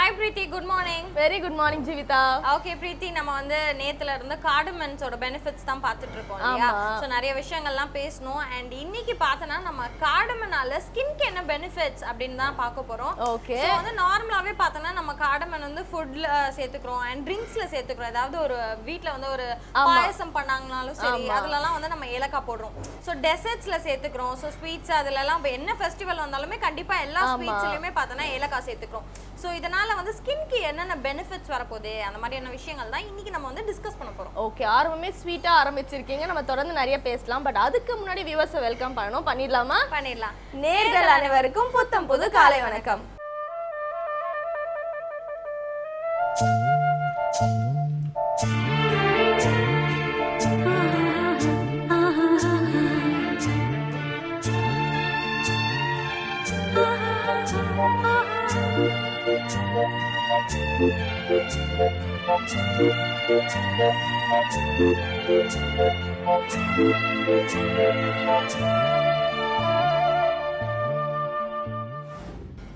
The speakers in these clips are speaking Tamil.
Hi Preeti, good morning. Very good morning Jeevitha. Okay Preeti, நம்ம வந்து நேத்துல இருந்து cardamons ஓட benefits தான் பார்த்துட்டு இருக்கோம் இல்லையா? சோ நிறைய விஷயங்கள்லாம் பேசணும் and இன்னைக்கு பார்த்தனா நம்ம cardamomனால ஸ்கின்க்கு என்ன benefits அப்படினு தான் பார்க்க போறோம். Okay. சோ வந்து நார்மலாவே பார்த்தனா நம்ம cardamom வந்து ஃபுட்ல சேர்த்துக்கறோம் and drinksல சேர்த்துக்கறோம். அதாவது ஒரு வீட்ல வந்து ஒரு பாயாசம் பண்ணாங்கனாலும் சரி அதலலாம் வந்து நம்ம ஏலக்காய் போடுறோம். சோ டெசர்ட்ஸ்ல சேர்த்துக்கறோம். சோ ஸ்வீட்ஸ் அதலலாம் என்ன ஃபெஸ்டிவல் வந்தாலுமே கண்டிப்பா எல்லா ஸ்வீட்ஸ்லயுமே பார்த்தனா ஏலக்காய் சேர்த்துக்கறோம். சோ இதனால வந்து ஸ்கின்க்கு என்னென்ன பெனிஃபிட்ஸ் வரப்போதே அந்த மாதிரியான விஷயங்கள் தான் இன்னைக்கு நம்ம வந்து டிஸ்கஸ் பண்ண போறோம். ஓகே, ஆரம்பமே ஸ்வீட்டா ஆரம்பிச்சிருக்கீங்க. நம்ம தொடர்ந்து நிறைய பேசலாம். பட் அதுக்கு முன்னாடி வியூவர்ஸை வெல்கம் பண்ணணும். பண்ணிடலாமா? பண்ணிடலாம். நேர்கள் அனைவருக்கும் புத்தம் புது காலை வணக்கம்.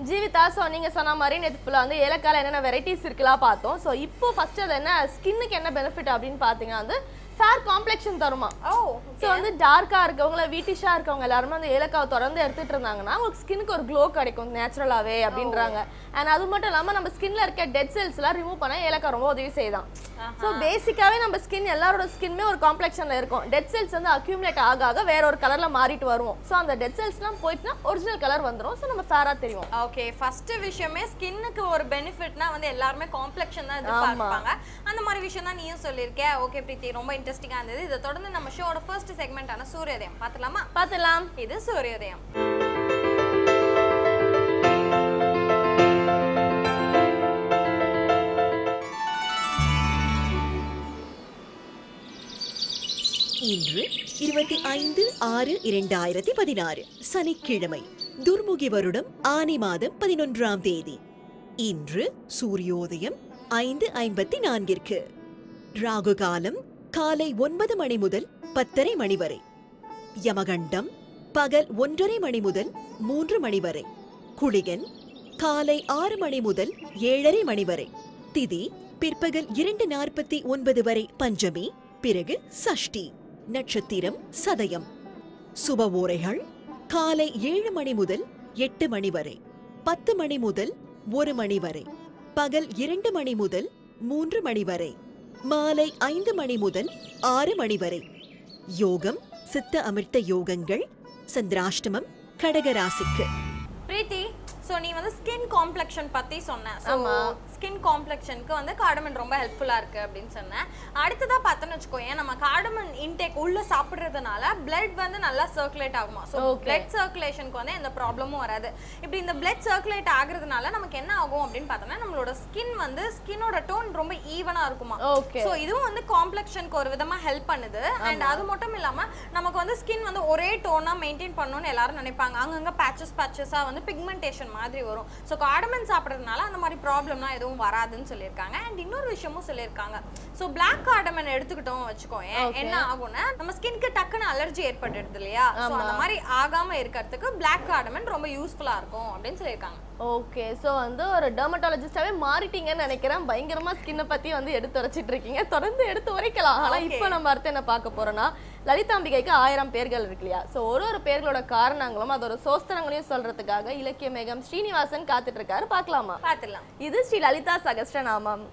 ஜீவிதா, சோ நீங்க சொன்ன மாதிரி நேத்து ஃபுல்லா வந்து ஏலக்காயில என்னென்ன வெரைட்டிஸ் இருக்குலாம் பார்த்தோம். சோ இப்போ ஃபர்ஸ்ட் அது என்ன ஸ்கின்னுக்கு என்ன பெனிஃபிட் அப்படின்னு பாத்தீங்கன்னா வந்து ஃபேர் காம்ப்ளெக்ஷன் தருமா. சோ வந்து டார்க்கா இருக்கவங்க வீட்டிஷா இருக்கவங்க எல்லாரும் அந்த ஏலக்காவை தொடர்ந்து எடுத்துட்டு இருந்தாங்கன்னா உங்களுக்கு ஸ்கின்னுக்கு ஒரு க்ளோ கிடைக்கும் நேச்சுரலாவே அப்படின்றாங்க. அண்ட் அது மட்டும் இல்லாம நம்ம ஸ்கின்ல இருக்க டெட் செல்ஸ் எல்லாம் ரிமூவ் பண்ண ஏலக்காய் ரொம்ப உதவி செய்யுதான். சோ பேசிக்காவே நம்ம ஸ்கின் எல்லாரோட ஸ்கின்மே ஒரு காம்ப்ளெக்ஷன்ல இருக்கும். டெட் செல்ஸ் வந்து அக்யூமுலேட் ஆக ஆக வேற ஒரு கலர்ல மாறிட்டு வருவோம். சோ அந்த டெட் செல்ஸ்லாம் போயிட்டுனா ஒரிஜினல் கலர் வந்துரும். சோ நம்ம ஃபேரா தெரியும். ஓகே, ஃபர்ஸ்ட் விஷயமே ஸ்கின்னுக்கு ஒரு பெனிஃபிட்னா வந்து எல்லாரும் காம்ப்ளெக்ஷன் தான் எதிர்பார்ப்பாங்க. அந்த மாதிரி விஷயம் தான் நீயும் சொல்லிருக்க. ஓகே பிரீத்தி, ரொம்ப இன்ட்ரெஸ்டிங்கா இருந்தது. இத தொடர்ந்து நம்ம ஷோவோட ஃபர்ஸ்ட் செக்மெண்டான சூரியோதயம் பார்த்தலாமா? பார்த்தலாம். இது சூரியோதயம். இன்று 25/6/2016 சனிக்கிழமை, துர்முகி வருடம் ஆனி மாதம் 11ஆம் தேதி. இன்று சூரியோதயம் 5:54. ராகு காலம் காலை 9 மணி முதல் 10:30 மணி வரை. யமகண்டம் பகல் 1:30 மணி முதல் 3 மணி வரை. குளிகன் காலை 6 மணி முதல் 7:30 மணி வரை. திதி பிற்பகல் 2:49 வரை பஞ்சமி, பிறகு சஷ்டி. நட்சத்திரம் சதயம். சுப ஓரைகள் காலை 7 மணி முதல் 8 மணி வரை, 10 மணி முதல் 1 மணி வரை, பகல் 2 மணி முதல் 3 மணி வரை, மாலை 5 மணி முதல் 6 மணி வரை. யோகம் சித்த அமிர்த யோகங்கள். சந்திராஷ்டமம் கடகராசிக்கு. பிரீத்தி, சோ நீ வந்து ஸ்கின் காம்ப்ளெக்ஷன் பத்தி சொன்ன. சோ ஸ்கின் காம்ப்ளெக்ஷனுக்கு வந்து கார்டமன் ரொம்ப ஹெல்ப்ஃபுல்லா இருக்கு அப்படின்னு சொன்னேன். அடுத்ததா பார்த்தோன்னு வச்சுக்கோங்க, நம்ம கார்டமன் இன்டேக் உள்ள சாப்பிடுறதுனால பிளட் வந்து நல்லா சர்க்குலேட் ஆகுமா. சோ பிளட் சர்க்குலேஷனுக்கு வந்து எந்த ப்ராப்ளமும் வராது. இப்படி இந்த பிளட் சர்க்குலேட் ஆகுறதுனால நமக்கு என்ன ஆகும் அப்படின்னு பார்த்தோம்னா நம்மளோட ஸ்கின் வந்து ஸ்கின்னோட டோன் ரொம்ப ஈவனா இருக்குமா. சோ இதுவும் வந்து காம்ப்ளெக்ஷனுக்கு ஒரு விதமா ஹெல்ப் பண்ணுது. அண்ட் அது மட்டும் இல்லாம நமக்கு வந்து ஸ்கின் வந்து ஒரே டோனா மெயின்டைன் பண்ணணும்னு எல்லாரும் நினைப்பாங்க. அங்கங்க பேச்சஸா வந்து பிக்மெண்டேஷன் மாதிரி வரும். சோ கார்டமன் சாப்பிடுறதுனால அந்த மாதிரி ப்ராப்ளம்லாம் எதுவும் வராதுன்னு சொல்லியிருக்காங்க. அண்ட் இன்னொரு விஷயமும் சொல்லியிருக்காங்க. சோ பிளாக் கார்டமன் எடுத்துக்கிட்டோம் வச்சுக்கோங்க, என்ன ஆகும்னா நம்ம ஸ்கின்க்கு டக்குன்னு அலர்ஜி ஏற்பட்டுடுது இல்லையா. சோ அந்த மாதிரி ஆகாம இருக்கிறதுக்கு பிளாக் கார்டமன் ரொம்ப யூஸ்ஃபுல்லா இருக்கும் அப்படின்னு சொல்லியிருக்காங்க. ஓகே, சோ வந்து ஒரு டெர்மட்டாலஜிஸ்டாவே மாறிட்டீங்கன்னு நினைக்கிறேன். பயங்கரமா ஸ்கின்னை பத்தி வந்து எடுத்து உரைச்சிட்டு இருக்கீங்க. தொடர்ந்து எடுத்து உரைக்கலாம். ஆனா இப்போ நம்ம அடுத்து என்ன பார்க்க போறோம்னா லலிதாம்பிகைக்கு 1000 பேர்கள் இருக்கு இல்லையா. சோ ஒரு பேர்களோட காரணங்களும் அதோட சோஸ்திரங்களையும் சொல்றதுக்காக இலக்கிய மேகம் ஸ்ரீனிவாசன் காத்துட்டு இருக்காரு. பார்க்கலாமா? பார்த்துலாம். இது ஸ்ரீ லலிதா சகஸ்ரநாமம்.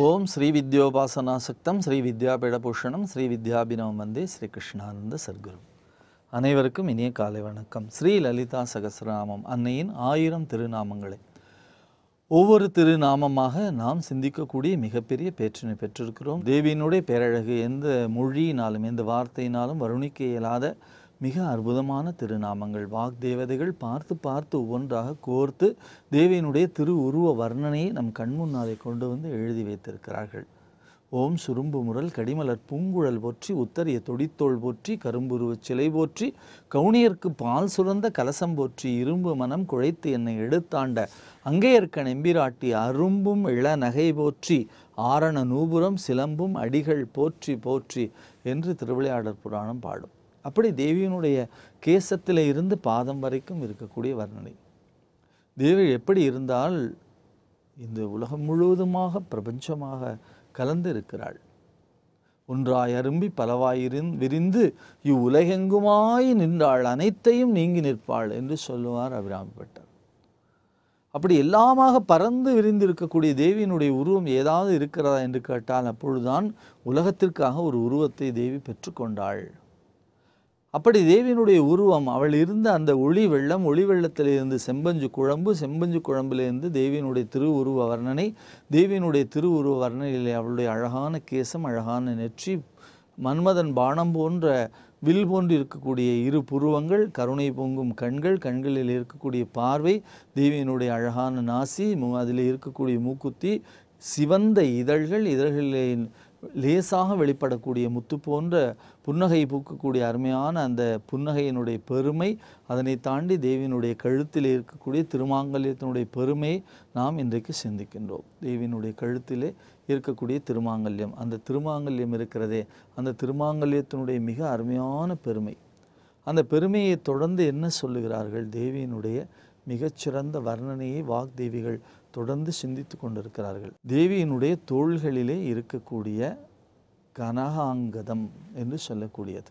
ஓம் ஸ்ரீ வித்யோபாசனாசக்தம் ஸ்ரீ வித்யாபீடபூஷணம் ஸ்ரீ வித்யாபினவம் வந்தே ஸ்ரீ கிருஷ்ணானந்த சர்க்குரு. அனைவருக்கும் இனிய காலை வணக்கம். ஸ்ரீ லலிதா சகஸ்ரநாமம், அன்னையின் 1000 திருநாமங்களை. ஒவ்வொரு திருநாமமாக நாம் சிந்திக்கக்கூடிய மிகப்பெரிய பேற்றினை பெற்றிருக்கிறோம். தேவியினுடைய பேரழகு எந்த மொழியினாலும் எந்த வார்த்தையினாலும் வருணிக்க இயலாத மிக அற்புதமான திருநாமங்கள். வாக்தேவதைகள் பார்த்து பார்த்து ஒவ்வொன்றாக கோர்த்து தேவியினுடைய திரு உருவ வர்ணனையை நம் கண்முன்னாலே கொண்டு வந்து எழுதி வைத்திருக்கிறார்கள். ஓம் சுரும்பு முரல் கடிமலர் பூங்குழல் போற்றி, உத்தரிய தொடித்தோள் போற்றி, கரும்புருவச் சிலை போற்றி, கவுனியர்க்கு பால் சுரந்த கலசம் போற்றி, இரும்பு மனம் குழைத்து என்னை எடுத்தாண்ட அங்கையர்க்கன் எம்பிராட்டி, அரும்பும் இள நகை போற்றி, ஆரண நூபுரம் சிலம்பும் அடிகள் போற்றி போற்றி என்று திருவிளையாடற் புராணம் பாடும். அப்படி தேவியினுடைய கேசத்தில் இருந்து பாதம் வரைக்கும் இருக்கக்கூடிய வர்ணனை. தேவி எப்படி இருந்தால் இந்த உலகம் முழுவதுமாக பிரபஞ்சமாக கலந்து இருக்கிறாள். ஒன்றாய் அரும்பி பலவாய் விரிந்து இவ்வுலகெங்குமாய் நின்றாள், அனைத்தையும் நீங்கி நிற்பாள் என்று சொல்லுவார் அபிராமி பட்டர். அப்படி எல்லாமாக பறந்து விரிந்து இருக்கக்கூடிய தேவியினுடைய உருவம் ஏதாவது இருக்கிறதா என்று கேட்டால் அப்பொழுதுதான் உலகத்திற்காக ஒரு உருவத்தை தேவி பெற்றுக்கொண்டாள். அப்படி தேவியினுடைய உருவம், அவள் இருந்த அந்த ஒளி வெள்ளத்திலிருந்து செம்பஞ்சு குழம்பிலிருந்து தேவியினுடைய திருவுருவ வர்ணனை, தேவியினுடைய திருவுருவ வர்ணனையிலே அவளுடைய அழகான கேசம், அழகான நெற்றி, மன்மதன் பானம் போன்ற வில் போன்று இருக்கக்கூடிய இரு புருவங்கள், கருணை பொங்கும் கண்கள், கண்களில் இருக்கக்கூடிய பார்வை, தேவியினுடைய அழகான நாசி, அதில் இருக்கக்கூடிய மூக்குத்தி, சிவந்த இதழ்கள், இதழ்களிலே லேசாக வெளிப்படக்கூடிய முத்து போன்ற புன்னகை பூக்கக்கூடிய அருமையான அந்த புன்னகையினுடைய பெருமை, அதனை தாண்டி தேவியினுடைய கழுத்தில் இருக்கக்கூடிய திருமாங்கல்யத்தினுடைய பெருமை நாம் இன்றைக்கு சிந்திக்கின்றோம். தேவியினுடைய கழுத்திலே இருக்கக்கூடிய திருமாங்கல்யம், அந்த திருமாங்கல்யம் இருக்கிறதே, அந்த திருமாங்கல்யத்தினுடைய மிக அருமையான பெருமை. அந்த பெருமையை தொடர்ந்து என்ன சொல்லுகிறார்கள்? தேவியினுடைய மிகச்சிறந்த வர்ணனையை வாக்தேவிகள் தொடர்ந்து சிந்தித்து கொண்டிருக்கிறார்கள். தேவியினுடைய தோள்களிலே இருக்கக்கூடிய கனகாங்கதம் என்று சொல்லக்கூடியது.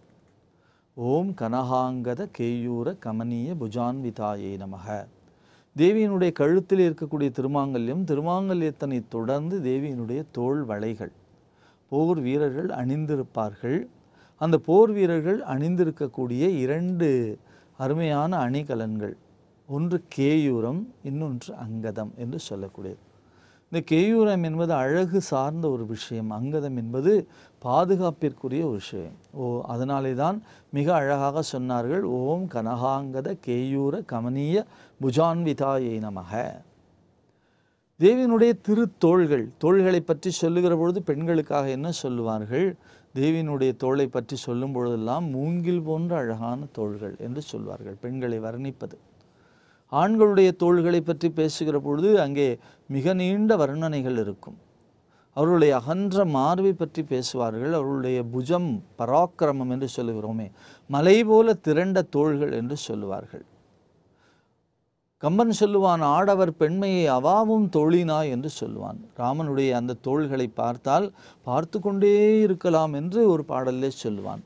ஓம் கனகாங்கத கேயூர கமனிய புஜான்விதாயே நமக. தேவியினுடைய கழுத்தில் இருக்கக்கூடிய திருமாங்கல்யம், திருமாங்கல்யத்தினை தொடர்ந்து தேவியினுடைய தோள் வளைகள் போர் வீரர்கள் அணிந்திருப்பார்கள். அந்த போர் வீரர்கள் அணிந்திருக்கக்கூடிய இரண்டு அருமையான அணிகலன்கள், ஒன்று கேயூரம், இன்னொன்று அங்கதம் என்று சொல்லக்கூடியது. இந்த கேயூரம் என்பது அழகு சார்ந்த ஒரு விஷயம், அங்கதம் என்பது பாதுகாப்பிற்குரிய ஒரு விஷயம். அதனாலே தான் மிக அழகாக சொன்னார்கள், ஓம் கனகாங்கத கேயூர கமனிய புஜான்விதாயை நமக. தேவியினுடைய திருத்தோள்கள், தோள்களை பற்றி சொல்லுகிற பொழுது பெண்களுக்காக என்ன சொல்லுவார்கள்? தேவியினுடைய தோளை பற்றி சொல்லும் பொழுதெல்லாம் மூங்கில் போன்ற அழகான தோள்கள் என்று சொல்வார்கள், பெண்களை வர்ணிப்பது. ஆண்களுடைய தோள்களை பற்றி பேசுகிற பொழுது அங்கே மிக நீண்ட வர்ணனைகள் இருக்கும். அவர்களுடைய அகன்ற மார்பை பற்றி பேசுவார்கள். அவர்களுடைய புஜம் பராக்கிரமம் என்று சொல்லுகிறோமே, மலை போல திரண்ட தோள்கள் என்று சொல்லுவார்கள். கம்பன் சொல்லுவான், ஆடவர் பெண்மையை அவாவும் தோழினாய் என்று சொல்லுவான். ராமனுடைய அந்த தோள்களை பார்த்தால் பார்த்து கொண்டே இருக்கலாம் என்று ஒரு பாடலே சொல்லுவான்.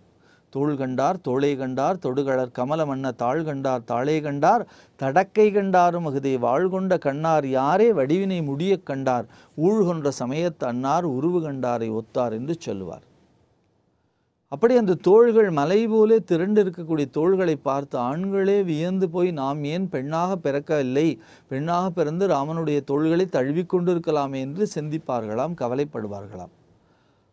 தோள் கண்டார் தோளை கண்டார் தொடுகளர் கமல மன்ன தாள் கண்டார் தாளே கண்டார் தடக்கை கண்டாரும் அகுதே வாழ்கொண்ட கண்ணார் யாரே வடிவினை முடிய கண்டார் ஊழ்கொன்ற சமயத்து அன்னார் உருவு கண்டாரை ஒத்தார் என்று சொல்லுவார். அப்படி அந்த தோள்கள் மலை போலே திரண்டு இருக்கக்கூடிய தோள்களை பார்த்து ஆண்களே வியந்து போய் நாம் ஏன் பெண்ணாக பிறக்கவில்லை, பெண்ணாக பிறந்து ராமனுடைய தோள்களை தழுவிக்கொண்டிருக்கலாமே என்று சிந்திப்பார்களாம், கவலைப்படுவார்களாம்.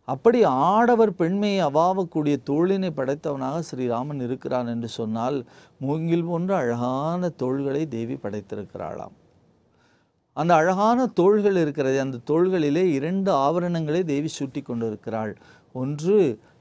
அப்படி ஆடவர் பெண்மையை அவாவக்கூடிய தோளினை படைத்தவனாக ஸ்ரீராமன் இருக்கிறான் என்று சொன்னால் மூங்கில் போன்ற அழகான தோள்களை தேவி படைத்திருக்கிறாளாம். அந்த அழகான தோள்கள் இருக்கிறது, அந்த தோள்களிலே இரண்டு ஆபரணங்களை தேவி சூட்டி கொண்டிருக்கிறாள். ஒன்று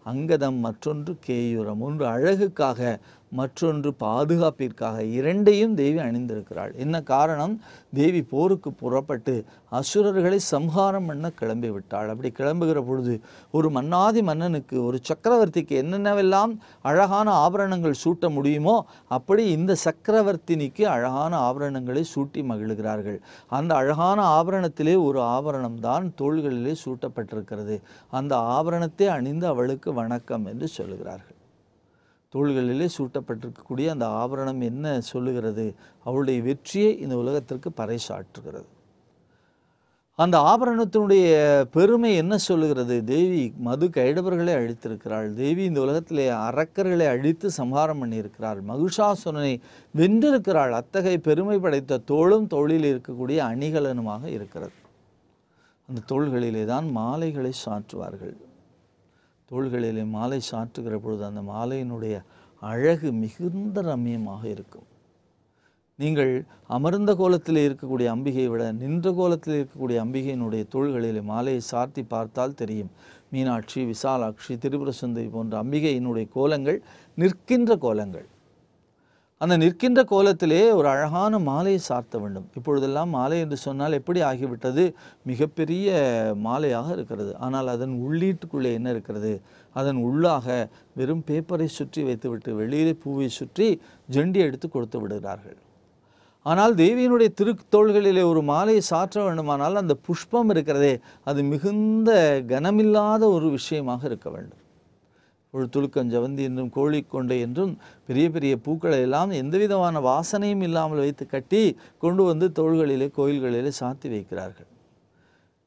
அங்கதம், மற்றொன்று கேயூரம். ஒன்று அழகுக்காக, மற்றொன்று பாதுகாப்பிற்காக. இரண்டையும் தேவி அணிந்திருக்கிறாள். என்ன காரணம்? தேவி போருக்கு புறப்பட்டு அசுரர்களை சம்ஹாரம் பண்ண கிளம்பி விட்டாள். அப்படி கிளம்புகிற பொழுது ஒரு மன்னாதி மன்னனுக்கு, ஒரு சக்கரவர்த்திக்கு என்னென்னவெல்லாம் அழகான ஆபரணங்கள் சூட்ட முடியுமோ அப்படி இந்த சக்கரவர்த்தினிக்கு அழகான ஆபரணங்களை சூட்டி மகிழ்கிறார்கள். அந்த அழகான ஆபரணத்திலே ஒரு ஆபரணம் தான் தோள்களிலே சூட்டப்பட்டிருக்கிறது. அந்த ஆபரணத்தை அணிந்து அவளுக்கு வணக்கம் என்று சொல்லுகிறார்கள். தோள்களிலே சூட்டப்பட்டிருக்கக்கூடிய அந்த ஆபரணம் என்ன சொல்லுகிறது? அவளுடைய வெற்றியை இந்த உலகத்திற்கு பறைசாற்றுகிறது. அந்த ஆபரணத்தினுடைய பெருமை என்ன சொல்லுகிறது? தேவி மது கைடவர்களை அழித்திருக்கிறாள். தேவி இந்த உலகத்திலே அரக்கர்களை அழித்து சம்ஹாரம் பண்ணியிருக்கிறாள். மகிஷாசுரனை வென்றிருக்கிறாள். அத்தகைய பெருமை படைத்த தோளும் தோளில் இருக்கக்கூடிய அணிகலனுமாக இருக்கிறது. அந்த தோள்களிலே தான் மாலைகளை சாற்றுவார்கள். தோள்களிலே மாலை சாற்றுகிற பொழுது அந்த மாலையினுடைய அழகு மிகுந்த ரம்மியமாக இருக்கும். நீங்கள் அமர்ந்த கோலத்தில் இருக்கக்கூடிய அம்பிகையை விட நின்ற கோலத்தில் இருக்கக்கூடிய அம்பிகையினுடைய தோள்களிலே மாலையை சாத்தி பார்த்தால் தெரியும். மீனாட்சி, விசாலாட்சி, திரிபுர சுந்தரி போன்ற அம்பிகையினுடைய கோலங்கள் நிற்கின்ற கோலங்கள். அந்த நிற்கின்ற கோலத்திலே ஒரு அழகான மாலையை சார்த்த வேண்டும். இப்பொழுதெல்லாம் மாலை என்று சொன்னால் எப்படி ஆகிவிட்டது, மிகப்பெரிய மாலையாக இருக்கிறது. ஆனால் அதன் உள்ளீட்டுக்குள்ளே என்ன இருக்கிறது, அதன் உள்ளாக வெறும் பேப்பரை சுற்றி வைத்துவிட்டு வெளியிலே பூவை சுற்றி ஜெண்டி எடுத்து கொடுத்து விடுகிறார்கள். ஆனால் தேவியினுடைய திருத்தோள்களிலே ஒரு மாலையை சாற்ற வேண்டுமானால் அந்த புஷ்பம் இருக்கிறதே அது மிகுந்த கனமில்லாத ஒரு விஷயமாக இருக்க வேண்டும். ஒரு துளுக்கஞ்சவந்தி என்றும் கோழிக்கொண்டை என்றும் பெரிய பெரிய பூக்களை எல்லாம் எந்த விதமான வாசனையும் இல்லாமல் வைத்து கட்டி கொண்டு வந்து தோள்களிலே கோயில்களிலே சாத்தி வைக்கிறார்கள்.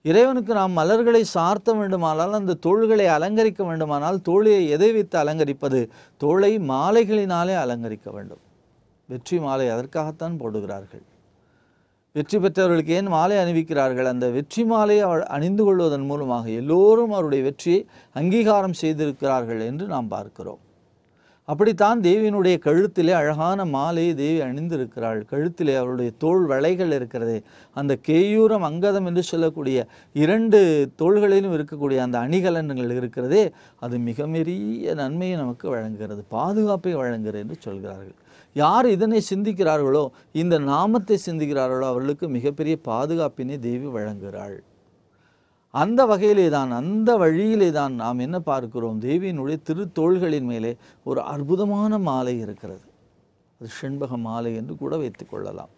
இறைவனுக்கு நாம் மலர்களை சார்த்த வேண்டுமானால் அந்த தோள்களை அலங்கரிக்க வேண்டுமானால் தோளை எதை வைத்து அலங்கரிப்பது, தோளை மாலைகளினாலே அலங்கரிக்க வேண்டும். வெற்றி மாலை அதற்காகத்தான் போடுகிறார்கள். வெற்றி பெற்றவர்களுக்கு ஏன் மாலை அணிவிக்கிறார்கள்? அந்த வெற்றி மாலையை அணிந்து கொள்வதன் மூலமாக எல்லோரும் அவருடைய வெற்றியை அங்கீகாரம் செய்திருக்கிறார்கள் என்று நாம் பார்க்கிறோம். அப்படித்தான் தேவியினுடைய கழுத்திலே அழகான மாலையை தேவி அணிந்திருக்கிறாள். கழுத்திலே அவருடைய தோள் வளைகள் இருக்கிறதே, அந்த கேயூரம் அங்கதம் என்று சொல்லக்கூடிய 2 தோள்களிலும் இருக்கக்கூடிய அந்த அணிகலன்கள் இருக்கிறதே, அது மிக பெரிய நன்மையை நமக்கு வழங்குகிறது, பாதுகாப்பை வழங்குகிறது என்று சொல்கிறார்கள். யார் இதனை சிந்திக்கிறார்களோ, இந்த நாமத்தை சிந்திக்கிறார்களோ அவர்களுக்கு மிகப்பெரிய பாதுகாப்பினை தேவி வழங்குகிறாள். அந்த வகையிலே தான், அந்த வழியிலே தான் நாம் என்ன பார்க்கிறோம், தேவியினுடைய திருத்தோள்களின் மேலே ஒரு அற்புதமான மாலை இருக்கிறது. அது ஷண்பக மாலை என்று கூட வைத்து கொள்ளலாம்.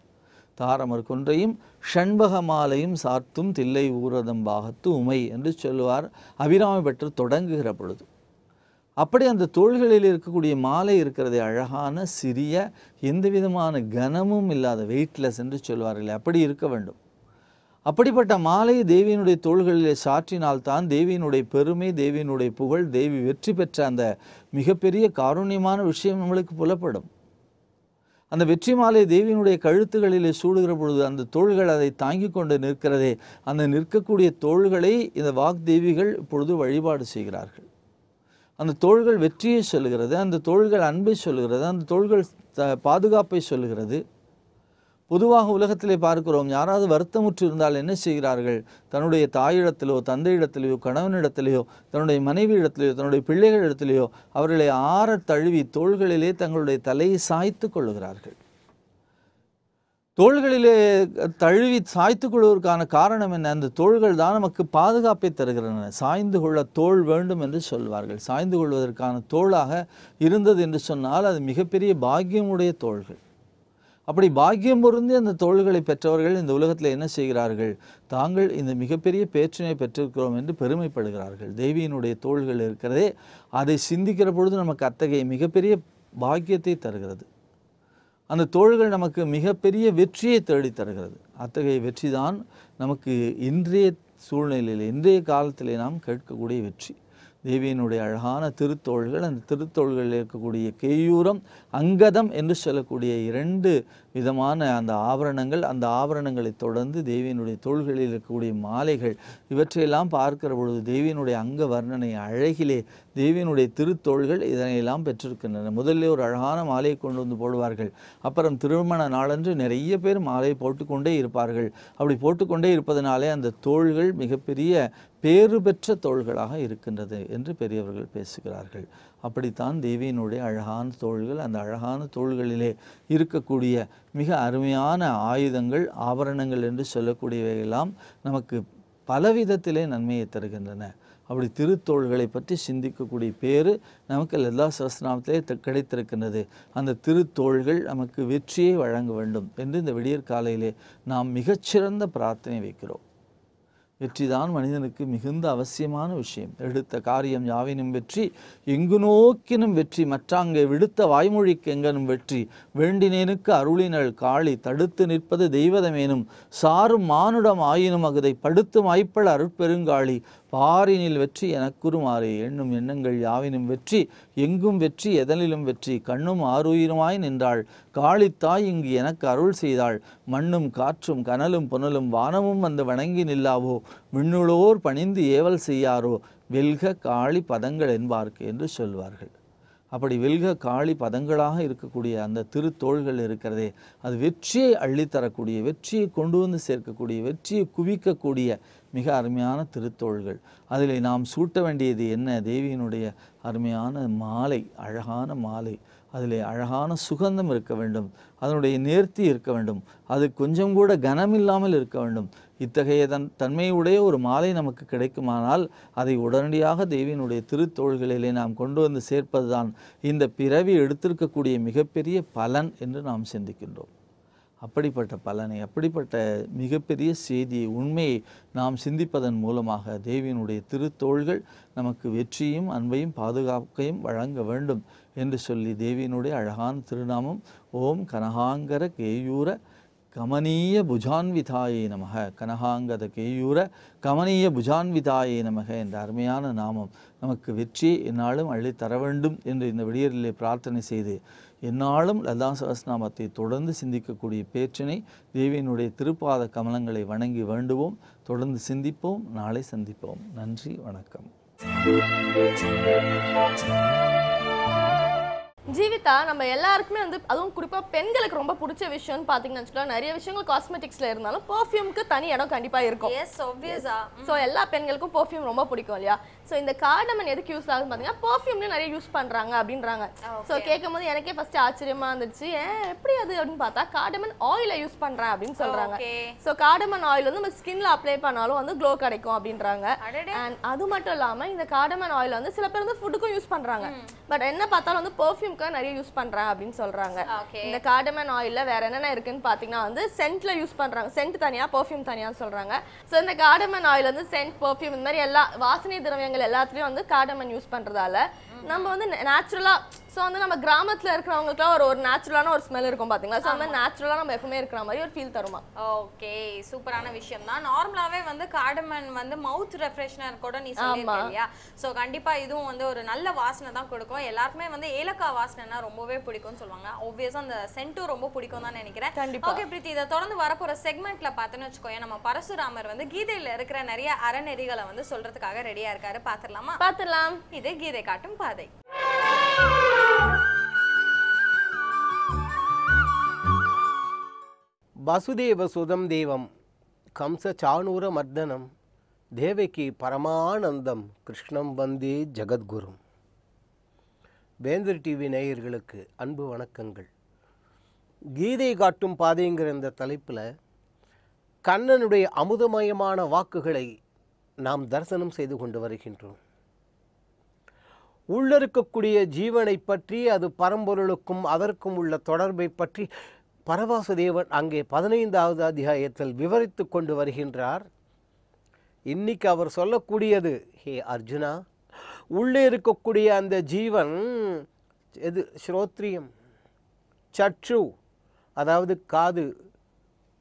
தாரமர் கொன்றையும் ஷண்பக மாலையும் சார்த்தும் தில்லை ஊரதம் பாகத்து உமை என்று சொல்லுவார் அபிராமி பட்டர் தொடங்குகிற பொழுது. அப்படி அந்த தோள்களில் இருக்கக்கூடிய மாலை இருக்கிறதே அழகான சிறிய எந்த விதமான கனமும் இல்லாத வெயிட்லெஸ் என்று சொல்வார்களே, அப்படி இருக்க வேண்டும். அப்படிப்பட்ட மாலை தேவியினுடைய தோள்களிலே சாற்றினால்தான் தேவியினுடைய பெருமை, தேவியினுடைய புகழ், தேவி வெற்றி பெற்ற அந்த மிகப்பெரிய காருண்யமான விஷயம் நம்மளுக்கு புலப்படும். அந்த வெற்றி மாலை தேவியினுடைய கழுத்துகளிலே சூடுகிற பொழுது அந்த தோள்கள் அதை தாங்கி கொண்டு நிற்கிறதே, அந்த நிற்கக்கூடிய தோள்களை இந்த வாக்தேவிகள் இப்பொழுது வழிபாடு செய்கிறார்கள். அந்த தோள்கள் வெற்றியை சொல்லுகிறது, அந்த தோள்கள் அன்பை சொல்லுகிறது, அந்த தோள்கள் பாதுகாப்பை சொல்லுகிறது. பொதுவாக உலகத்திலே பார்க்கிறோம், யாராவது வருத்தமுற்று இருந்தால் என்ன செய்கிறார்கள், தன்னுடைய தாயிடத்திலோ தந்தையிடத்திலேயோ கணவனிடத்திலேயோ தன்னுடைய மனைவியிடத்திலேயோ தன்னுடைய பிள்ளைகளிடத்திலேயோ அவர்களை ஆற தழுவி தோள்களிலே தங்களுடைய தலையை சாய்த்து கொள்ளுகிறார்கள். தோள்களிலே தழுவி சாய்த்து கொள்வதற்கான காரணம் என்ன? அந்த தோள்கள் தான் நமக்கு பாதுகாப்பை தருகின்றன. சாய்ந்து கொள்ள தோள் வேண்டும் என்று சொல்வார்கள். சாய்ந்து கொள்வதற்கான தோளாக இருந்தது என்று சொன்னால் அது மிகப்பெரிய பாக்கியமுடைய தோள்கள். அப்படி பாக்கியம் பொருந்தி அந்த தோள்களை பெற்றவர்கள் இந்த உலகத்தில் என்ன செய்கிறார்கள், தாங்கள் இந்த மிகப்பெரிய பேற்றினை பெற்றிருக்கிறோம் என்று பெருமைப்படுகிறார்கள். தேவியினுடைய தோள்கள் இருக்கிறதே, அதை சிந்திக்கிற பொழுது நமக்கு அத்தகைய மிகப்பெரிய பாக்கியத்தை தருகிறது. அந்த தோள்கள் நமக்கு மிகப்பெரிய வெற்றியை தேடி தருகிறது. அத்தகைய வெற்றி தான் நமக்கு இன்றைய சூழ்நிலையில், இன்றைய காலத்திலே நாம் கேட்கக்கூடிய வெற்றி. தேவியினுடைய அழகான திருத்தோள்கள், அந்த திருத்தோள்களில் இருக்கக்கூடிய கேயூரம் அங்கதம் என்று சொல்லக்கூடிய 2 விதமான அந்த ஆபரணங்கள், அந்த ஆபரணங்களை தொடர்ந்து தேவியினுடைய தோள்களில் இருக்கக்கூடிய மாலைகள், இவற்றையெல்லாம் பார்க்கிற பொழுது தேவியினுடைய அங்க வர்ணனை அழகிலே தேவியினுடைய திருத்தோள்கள் இதனையெல்லாம் பெற்றிருக்கின்றன. முதல்ல ஒரு அழகான மாலையை கொண்டு வந்து போடுவார்கள். அப்புறம் திருமண நாளன்று நிறைய பேர் மாலையை போட்டுக்கொண்டே இருப்பார்கள். அப்படி போட்டுக்கொண்டே இருப்பதனாலே அந்த தோள்கள் மிகப்பெரிய பேறு பெற்ற தோள்களாக இருக்கின்றது என்று பெரியவர்கள் பேசுகிறார்கள். அப்படித்தான் தேவியினுடைய அழகான தோள்கள், அந்த அழகான தோள்களிலே இருக்கக்கூடிய மிக அருமையான ஆயுதங்கள், ஆபரணங்கள் என்று சொல்லக்கூடியவையெல்லாம் நமக்கு பலவிதத்திலே நன்மையை தருகின்றன. அப்படி திருத்தோள்களை பற்றி சிந்திக்கக்கூடிய பேரு நமக்கு லலிதா சஹஸ்ரநாமத்திலே கிடைத்திருக்கின்றது. அந்த திருத்தோள்கள் நமக்கு வெற்றியை வழங்க வேண்டும் என்று இந்த விடியற்காலையிலே நாம் மிகச்சிறந்த பிரார்த்தனை வைக்கிறோம். வெற்றிதான் மனிதனுக்கு மிகுந்த அவசியமான விஷயம். எடுத்த காரியம் யாவினும் வெற்றி, எங்கு நோக்கினும் வெற்றி, மற்றாங்கே விடுத்த வாய்மொழிக்கு எங்கனும் வெற்றி, வேண்டினேனுக்கு அருளினள் காளி, தடுத்து நிற்பது தெய்வதமேனும் சாரும் மானுடம் ஆயினும் அகுதை படுத்து மாய்ப்பள் அருட்பெருங்காளி, பாரினில் வெற்றி எனக்குறுமாறே, எண்ணும் எண்ணங்கள் யாவினும் வெற்றி, எங்கும் வெற்றி எதனிலும் வெற்றி, கண்ணும் ஆறுயிருமாய் நின்றாள் காளித்தாய் இங்கு எனக்கு அருள் செய்தாள், மண்ணும் காற்றும் கனலும் புனலும் வானமும் வந்து வணங்கி நில்லாவோ, விண்ணுளோர் பணிந்து ஏவல் செய்யாரோ, வெல்க காளி பதங்கள் என்பார்க்கு என்று சொல்வார்கள். அப்படி வெல்க காளி பதங்களாக இருக்கக்கூடிய அந்த திருத்தோள்கள் இருக்கிறதே, அது வெற்றியை அள்ளித்தரக்கூடிய, வெற்றியை கொண்டு வந்து சேர்க்கக்கூடிய, வெற்றியை குவிக்கக்கூடிய மிக அருமையான திருத்தோள்கள். அதில் நாம் சூட்ட வேண்டியது என்ன? தேவியினுடைய அருமையான மாலை, அழகான மாலை. அதிலே அழகான சுகந்தம் இருக்க வேண்டும், அதனுடைய நேர்த்தி இருக்க வேண்டும், அது கொஞ்சம் கூட கனமில்லாமல் இருக்க வேண்டும். இத்தகைய தன்மையுடைய ஒரு மாலை நமக்கு கிடைக்குமானால் அதை உடனடியாக தேவியினுடைய திருத்தோள்களிலே நாம் கொண்டு வந்து சேர்ப்பதுதான் இந்த பிறவி எடுத்திருக்கக்கூடிய மிகப்பெரிய பலன் என்று நாம் சிந்திக்கின்றோம். அப்படிப்பட்ட பலனை, அப்படிப்பட்ட மிகப்பெரிய செய்தியை, உண்மையை நாம் சிந்திப்பதன் மூலமாக தேவியினுடைய திருத்தோள்கள் நமக்கு வெற்றியும் அன்பையும் பாதுகாப்பையும் வழங்க வேண்டும் என்று சொல்லி தேவியினுடைய அழகான திருநாமம் ஓம் கனகாங்கர கேயூர கமனீய புஜான்விதாயே நமக, கனகாங்கத கேயூர கமனீய புஜான்விதாயே நமக என்ற அருமையான நாமம் நமக்கு வெற்றியை எந்நாளும் அள்ளித்தர வேண்டும் என்று இந்த விடியலிலே பிரார்த்தனை செய்து எந்நாளும் லலிதா சகஸ்ரநாமத்தை தொடர்ந்து சிந்திக்கக்கூடிய பேற்றினை தேவியினுடைய திருப்பாத கமலங்களை வணங்கி வேண்டுவோம். தொடர்ந்து சிந்திப்போம். நாளை சந்திப்போம். நன்றி, வணக்கம். ஜீவிதா, நம்ம எல்லாருக்குமே வந்து அதுவும் குறிப்பாக பெண்களுக்கு ரொம்ப பிடிச்ச விஷயம்னு பார்த்தீங்கன்னு வச்சுக்கலாம், நிறைய விஷயங்கள் காஸ்மெட்டிக்ஸில் இருந்தாலும் பெர்ஃப்யூமுக்கு தனி இடம் கண்டிப்பாக இருக்கும். எஸ், ஆப்வியஸா. ஸோ எல்லா பெண்களுக்கும் பெர்ஃப்யூம் ரொம்ப பிடிக்கும் இல்லையா? ஸோ இந்த கார்டமன் எதுக்கு யூஸ் ஆகுதுன்னு பார்த்தீங்கன்னா பெர்ஃப்யூம்லேயும் நிறைய யூஸ் பண்ணுறாங்க அப்படின்றாங்க. ஸோ கேட்கும் போது எனக்கே ஃபர்ஸ்ட் ஆச்சரியமா இருந்துச்சு, எப்படி அது அப்படின்னு பார்த்தா கார்டமன் ஆயிலை யூஸ் பண்ணுறேன் அப்படின்னு சொல்கிறாங்க. ஸோ கார்டமன் ஆயில் வந்து நம்ம ஸ்கின்ல அப்ளை பண்ணாலும் வந்து க்ளோ கிடைக்கும் அப்படின்றாங்க. அண்ட் அது மட்டும் இல்லாமல் இந்த கார்டமன் ஆயில் வந்து சில பேர் வந்து ஃபுட்டுக்கும் யூஸ் பண்ணுறாங்க. பட் என்ன பார்த்தாலும் வந்து பெர்ஃப்யூம் நிறைய யூஸ் பண்றாங்க அப்படின்னு சொல்றாங்க. இந்த கார்டமன் ஆயில்ல வேற என்னென்ன இருக்குன்னு பாத்தீங்கன்னா வந்து சென்ட்ல யூஸ் பண்றாங்க. சென்ட் தனியா, பெர்ஃப்யூம் தனியா சொல்றாங்க. சோ இந்த கார்டமன் ஆயில் வந்து சென்ட், பெர்ஃப்யூம் இந்த மாதிரி எல்லா வாசனை திரவியங்கள் எல்லாத்துலயும் வந்து கார்டமன் யூஸ் பண்றதால நம்ம வந்து நேச்சுரலா, ஸோ வந்து நம்ம கிராமத்தில் இருக்கிறவங்களுக்குலாம் ஒரு நேச்சுரலான ஒரு ஸ்மெல் இருக்கும் பார்த்தீங்களா? ஸோ அந்த நேச்சுரலாக நம்ம எப்பவுமே இருக்கிற மாதிரி ஒரு ஃபீல் தருமா? ஓகே, சூப்பரான விஷயம் தான். நார்மலாகவே வந்து கார்டமன் வந்து மவுத் ரெஃப்ரெஷ்னர் கூட நீ சொல்லியிருக்க இல்லையா? ஸோ கண்டிப்பாக இதுவும் வந்து ஒரு நல்ல வாசனை தான் கொடுக்கும். எல்லாருக்குமே வந்து ஏலக்காய் வாசனைனா ரொம்பவே பிடிக்கும்னு சொல்லுவாங்க. ஆப்வியஸாக அந்த சென்ட்டும் ரொம்ப பிடிக்கும் தான் நினைக்கிறேன். கண்டிப்பாக. ஓகே பிரீத்தி, இதை தொடர்ந்து வரப்போகிற செக்மெண்ட்ல பார்த்தோன்னு வச்சுக்கோங்க, நம்ம பரசுராமர் வந்து கீதையில் இருக்கிற நிறைய அறநெறிகளை வந்து சொல்றதுக்காக ரெடியா இருக்காரு. பார்த்துடலாமா? பார்த்துடலாம். இது கீதை காட்டும் பாதை. வசுதேவ சுதம் தேவம் கம்ச சாணூர மர்தனம் தேவகி பரமானந்தம் கிருஷ்ணம் வந்தே ஜகத்குரும். வேந்தர் டிவி நேயர்களுக்கு அன்பு வணக்கங்கள். கீதை காட்டும் பாதைங்கிற இந்த தலைப்பில் கண்ணனுடைய அமுதமயமான வாக்குகளை நாம் தரிசனம் செய்து கொண்டு வருகின்றோம். உள்ளிருக்கக்கூடிய ஜீவனை பற்றி, அது பரம்பொருளுக்கும் அதற்கும் உள்ள தொடர்பை பற்றி பரவாசுதேவன் அங்கே 15வது அத்தியாயத்தில் விவரித்து கொண்டு வருகின்றார். இன்னைக்கு அவர் சொல்லக்கூடியது, ஹே அர்ஜுனா, உள்ளே இருக்கக்கூடிய அந்த ஜீவன் எது? ஸ்ரோத்ரியம், சற்று, அதாவது காது.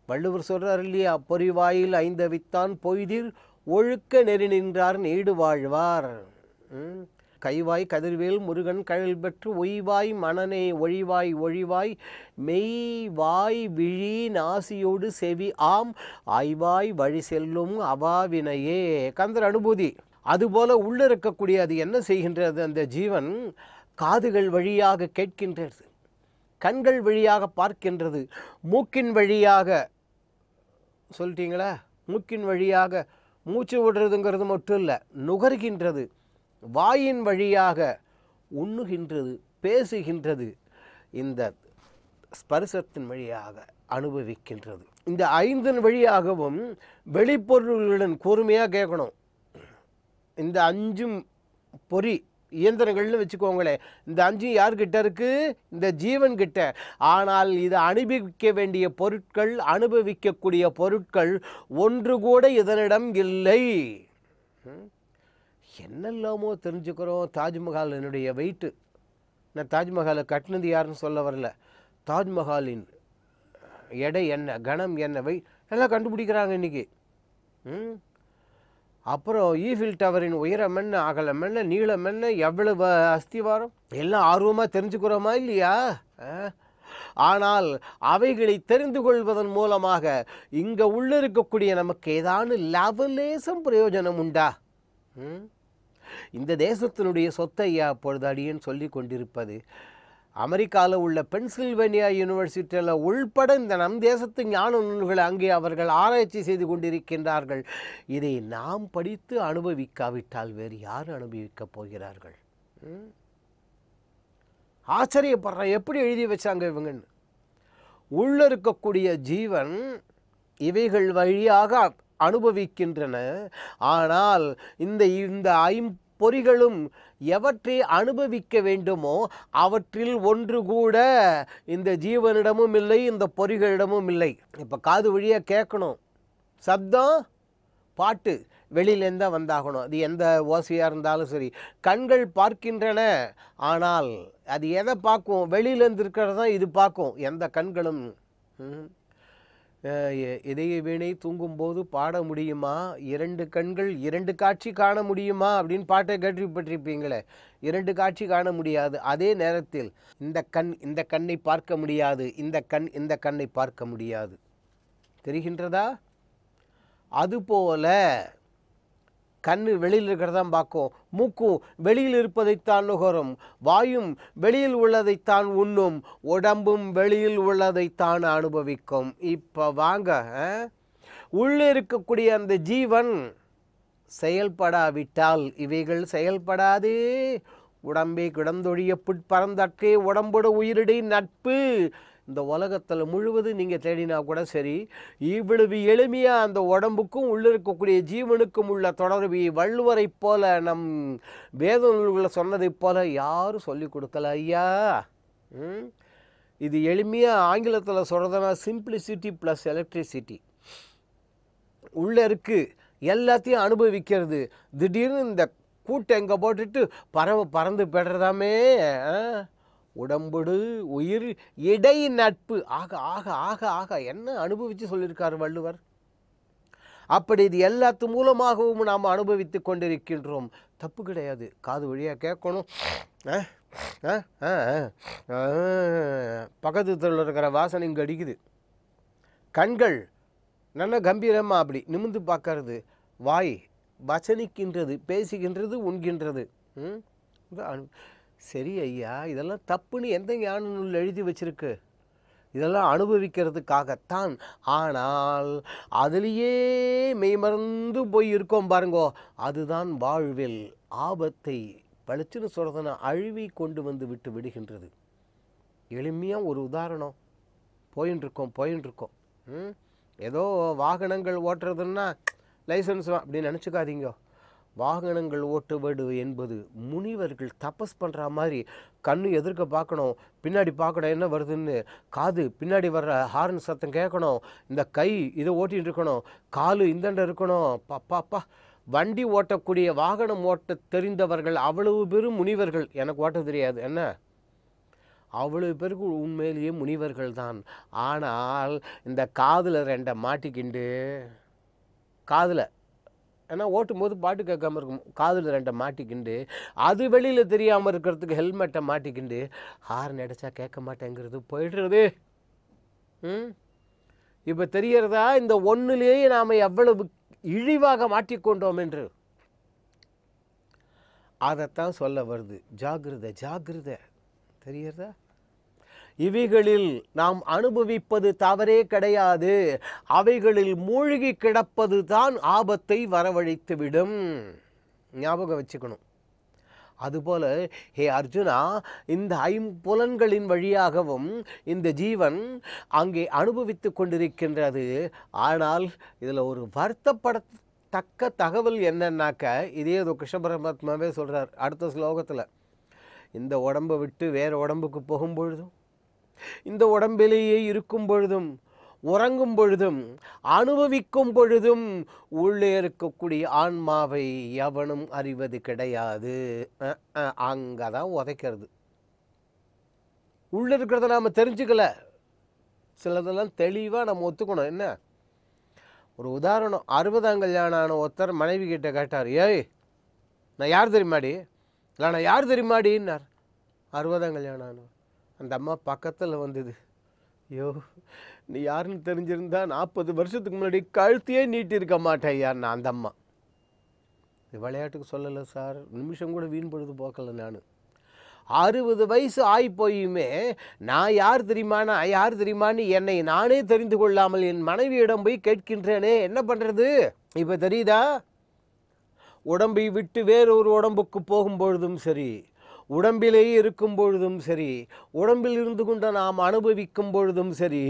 வள்ளுவர் சொல்றார் இல்லையா, பொறிவாயில் ஐந்தவித்தான் பொய்திர் ஒழுக்க நெறி நின்றார் நீடு வாழ்வார். கைவாய் கதிர்வேல் முருகன் கழல் பெற்று ஒய்வாய் மனநே ஒழிவாய் ஒழிவாய் மெய்வாய் விழி நாசியோடு செவி ஆம் ஆய்வாய் வழி செல்லும் அவாவினையே. கந்தர் அனுபூதி. அதுபோல உள்ள இருக்கக்கூடிய அது என்ன செய்கின்றது? அந்த ஜீவன் காதுகள் வழியாக கேட்கின்றது, கண்கள் வழியாக பார்க்கின்றது, மூக்கின் வழியாக, சொல்லிட்டீங்களா, மூக்கின் வழியாக மூச்சு விடுறதுங்கிறது மட்டும் இல்லை, நுகர்கின்றது, வாயின் வழியாக உண்ணுகின்றது, பேசுகின்றது, இந்த ஸ்பர்சத்தின் வழியாக அனுபவிக்கின்றது. இந்த 5 வழியாகவும் வெளிப்பொருளுடன் கூர்மையாக கேட்கணும். இந்த 5 பொறி இயந்திரங்கள்னு வச்சுக்கோங்களேன். இந்த 5 யார்கிட்ட இருக்கு? இந்த ஜீவன் கிட்ட. ஆனால் இது அனுபவிக்க வேண்டிய பொருட்கள், அனுபவிக்கக்கூடிய பொருட்கள் ஒன்று கூட இதனிடம் இல்லை. என்னெல்லாமோ தெரிஞ்சுக்கிறோம். தாஜ்மஹால் என்னுடைய வெயிட்டு, நான் தாஜ்மஹாலை கட்டினது யாருன்னு சொல்ல வரல, தாஜ்மஹாலின் எடை என்ன, கணம் என்ன, வெயிட் எல்லாம் கண்டுபிடிக்கிறாங்க இன்றைக்கி. அப்புறம் ஈஃபில் டவரின் உயரம் என்ன, அகலம் என்ன, நீளம் என்ன, எவ்வளவு அஸ்திவாரம், எல்லாம் ஆர்வமாக தெரிஞ்சுக்கிறோமா இல்லையா? ஆனால் அவைகளை தெரிந்து கொள்வதன் மூலமாக இங்கே உள்ளிருக்கக்கூடிய நமக்கு ஏதானு லவலேசம் பிரயோஜனம் உண்டா? இந்த தேசத்தினுடைய சொத்தையா அப்பொழுது அடியேன்னு சொல்லி கொண்டிருப்பது. அமெரிக்காவில் உள்ள பென்சில்வேனியா யூனிவர்சிட்டியில் உள்பட இந்த நம் தேசத்து ஞான நூல்களை அங்கே அவர்கள் ஆராய்ச்சி செய்து கொண்டிருக்கின்றார்கள். இதை நாம் படித்து அனுபவிக்காவிட்டால் வேறு யார் அனுபவிக்கப் போகிறார்கள்? ஆச்சரியப்படுறேன், எப்படி எழுதி வச்சாங்க இவங்கன்னு. உள்ள இருக்கக்கூடிய ஜீவன் இவைகள் வழியாக அனுபவிக்கின்றன. ஆனால் இந்த ஐம்பொறிகளும் எவற்றை அனுபவிக்க வேண்டுமோ அவற்றில் ஒன்று கூட இந்த ஜீவனிடமும் இல்லை, இந்த பொறிகளிடமும் இல்லை. இப்போ காது வழியாக கேட்கணும், சப்தம் பாட்டு வெளியிலேருந்தா வந்தாகணும், அது எந்த ஓசையாக இருந்தாலும் சரி. கண்கள் பார்க்கின்றன, ஆனால் அது எதை பார்க்கும்? வெளியிலேருந்து இருக்கிறது தான் இது பார்க்கும். எந்த கண்களும் இதய வீணை தூங்கும்போது பாட முடியுமா? 2 கண்கள் 2 காட்சி காண முடியுமா அப்படின்னு பாட்டை கேள்விப்பட்டிருப்பீங்களே. 2 காட்சி காண முடியாது. அதே நேரத்தில் இந்த கண் இந்த கண்ணை பார்க்க முடியாது, இந்த கண் இந்த கண்ணை பார்க்க முடியாது. தெரிகின்றதா? அதுபோல கண்ணு வெளியில் இருக்கிறதான் பார்க்கும், மூக்கும் வெளியில் இருப்பதைத்தான் நுகரும், வாயும் வெளியில் உள்ளதைத்தான் உண்ணும், உடம்பும் வெளியில் உள்ளதைத்தான் அனுபவிக்கும். இப்போ வாங்க, உள்ளே இருக்கக்கூடிய அந்த ஜீவன் செயல்படாவிட்டால் இவைகள் செயல்படாதே. உடம்பே கிடந்தொழிய புட்பறந்தற்கே உடம்போட உயிரிடை நட்பு. இந்த உலகத்தில் முழுவதும் நீங்கள் தேடினா கூட சரி, இவ்வளவு எளிமையாக அந்த உடம்புக்கும் உள்ளே இருக்கக்கூடிய ஜீவனுக்கும் உள்ள தொடர்பை வள்ளுவரை போல, நம் வேத நூல்களில் சொன்னதை போல யாரும் சொல்லிக் கொடுக்கல ஐயா. இது எளிமையாக ஆங்கிலத்தில் சொல்கிறதுனா சிம்பிளிசிட்டி ப்ளஸ் எலக்ட்ரிசிட்டி. உள்ளே இருக்குது, எல்லாத்தையும் அனுபவிக்கிறது. திடீர்னு இந்த கூட்டை எங்கே போட்டுட்டு பறந்து பெறதாமே. உடம்புடு உயிர் இடை நட்பு. ஆக ஆக ஆக ஆக என்ன அனுபவித்து சொல்லியிருக்கார் வள்ளுவர். அப்படி இது எல்லாத்து மூலமாகவும் நாம் அனுபவித்து கொண்டிருக்கின்றோம். தப்பு கிடையாது. காது வழியாக கேட்கணும், பக்கத்து தெருவில் இருக்கிற வாசனை இங்கே அடிக்குது. கண்கள் நல்ல கம்பீரமாக அப்படி நிமிர்ந்து பார்க்கறது. வாய் வசனிக்கின்றது, பேசுகின்றது, உண்கின்றது. சரி ஐயா, இதெல்லாம் தப்புன்னு எந்த ஞான நூல் எழுதி வச்சிருக்கு? இதெல்லாம் அனுபவிக்கிறதுக்காகத்தான். ஆனால் அதிலேயே மெய்மறந்து போய் இருக்கோம் பாருங்கோ, அதுதான் வாழ்வில் ஆபத்தை பளிச்சுன்னு சொல்கிறதுனா அழிவை கொண்டு வந்து விட்டு விடுகின்றது. எளிமையாக ஒரு உதாரணம், போயின்னு இருக்கோம். ஏதோ வாகனங்கள் ஓட்டுறதுன்னா லைசன்ஸ் அப்படின்னு நினச்சிக்காதீங்க. வாகனங்கள் ஓட்டுவது என்பது முனிவர்கள் தபஸ் பண்ணுற மாதிரி. கண்ணு எதிர்க்க பார்க்கணும், பின்னாடி பார்க்கணும் என்ன வருதுன்னு, காது பின்னாடி வர்ற ஹார்ன் சத்தம் கேட்கணும், இந்த கை இதை ஓட்டிகிட்டு இருக்கணும், காலு இந்தண்ட இருக்கணும். பாப்பா, வண்டி ஓட்டக்கூடிய வாகனம் ஓட்ட தெரிந்தவர்கள் அவ்வளவு பேரும் முனிவர்கள். எனக்கு ஓட்ட தெரியாது என்ன, அவ்வளவு பேருக்கு உண்மையிலேயே முனிவர்கள் தான். ஆனால் இந்த காதில் 2 மாட்டிக்கிண்டு, காதில் ஏன்னா ஓட்டும் போது பாட்டு கேட்காம இருக்கும், காதில் 2 மாட்டிக்கிண்டு, அது வெளியில் தெரியாமல் இருக்கிறதுக்கு ஹெல்மெட்டை மாட்டிக்கிண்டு ஹார்ன் அடித்தா கேட்க மாட்டேங்கிறது, போயிடுறது. இப்போ தெரியறதா இந்த ஒன்றுலேயே நாம் எவ்வளவு இழிவாக மாட்டிக்கொண்டோம் என்று? அதைத்தான் சொல்ல வருது. ஜாகிரதை ஜாகிரதை. தெரியறதா? இவைகளில் நாம் அனுபவிப்பது தவறே கிடையாது. அவைகளில் மூழ்கி கிடப்பது தான் ஆபத்தை வரவழைத்துவிடும். ஞாபகம் வச்சுக்கணும். அதுபோல ஹே அர்ஜுனா, இந்த 5 புலன்களின் வழியாகவும் இந்த ஜீவன் அங்கே அனுபவித்து கொண்டிருக்கின்றது. ஆனால் இதில் ஒரு வருத்தப்படத்தக்க தகவல் என்னன்னாக்க, இதே கிருஷ்ண பரமாத்மாவே சொல்கிறார் அடுத்த ஸ்லோகத்தில். இந்த உடம்பை விட்டு வேறு உடம்புக்கு போகும்பொழுதும், இந்த உடம்பிலேயே இருக்கும் பொழுதும், உறங்கும் பொழுதும், அனுபவிக்கும் பொழுதும் உள்ளே இருக்கக்கூடிய ஆன்மாவை எவனும் அறிவது கிடையாது. அங்கே தான் உதைக்கிறது. உள்ளே இருக்கிறத நாம் தெரிஞ்சுக்கல. சிலதெல்லாம் தெளிவாக நம்ம ஒத்துக்கணும். என்ன ஒரு உதாரணம், 60ஆம் கல்யாணம் ஆன ஒருத்தர் மனைவி கிட்ட கேட்டார், ஏய் நான் யார் தெரியுமாடி, இல்லை நான் யார் தெரியுமாடின்னார். 60ஆம் கல்யாணம் ஆனவர். அந்த அம்மா பக்கத்தில் வந்தது. ஐயோ, நீ யாருன்னு தெரிஞ்சிருந்தா 40 வருஷத்துக்கு முன்னாடி கழுத்தையே நீட்டி இருக்க மாட்டேன் யாருன்னா அந்த அம்மா. இது விளையாட்டுக்கு சொல்லலை சார், நிமிஷம் கூட வீண் பொழுது போக்கலை. நான் 60 வயசு ஆகி போயுமே நான் யார் தெரியுமான்னு என்னை நானே தெரிந்து கொள்ளாமல் என் மனைவியிடம் போய் கேட்கின்றேனே, என்ன பண்ணுறது? இப்போ தெரியுதா? உடம்பை விட்டு வேறொரு உடம்புக்கு போகும்பொழுதும் சரி, உடம்பிலேயே இருக்கும் பொழுதும் சரி, உடம்பில் இருந்து கொண்டு நாம் அனுபவிக்கும் பொழுதும் சரி,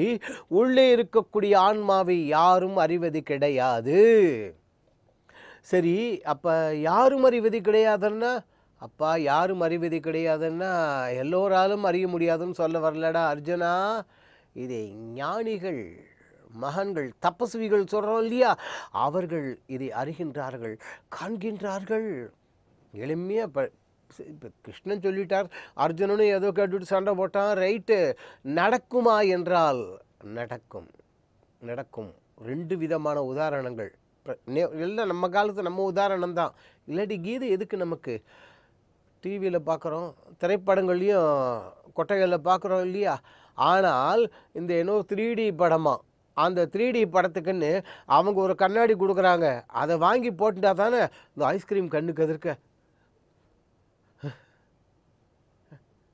உள்ளே இருக்கக்கூடிய ஆன்மாவை யாரும் அறிவது கிடையாது. சரி, அப்போ யாரும் அறிவது கிடையாதுன்னா, அப்பா யாரும் அறிவது கிடையாதுன்னா எல்லோராலும் அறிய முடியாதுன்னு சொல்ல வரலடா அர்ஜுனா. இதை ஞானிகள், மகன்கள், தபஸ்விகள் சொல்கிறோம் இல்லையா, அவர்கள் இதை அறிகின்றார்கள், காண்கின்றார்கள். எளிமையாக இப்போ கிருஷ்ணன் சொல்லிட்டார், அர்ஜுனனும் ஏதோ கேட்டுவிட்டு சண்டை போட்டான், ரைட்டு. நடக்குமா என்றால் நடக்கும், நடக்கும். 2 விதமான உதாரணங்கள் எல்லாம் நம்ம காலத்து நம்ம உதாரணம் தான். இல்லாட்டி கீதை எதுக்கு நமக்கு? டிவியில் பார்க்குறோம், திரைப்படங்கள்லையும் கொட்டைகளில் பார்க்குறோம் இல்லையா. ஆனால் இந்த ஏதோ 3D படமாக, அந்த 3D படத்துக்குன்னு அவங்க ஒரு கண்ணாடி கொடுக்குறாங்க, அதை வாங்கி போட்டுட்டா தானே இந்த ஐஸ்கிரீம் கண்ணுக்கு எதிர்க்க.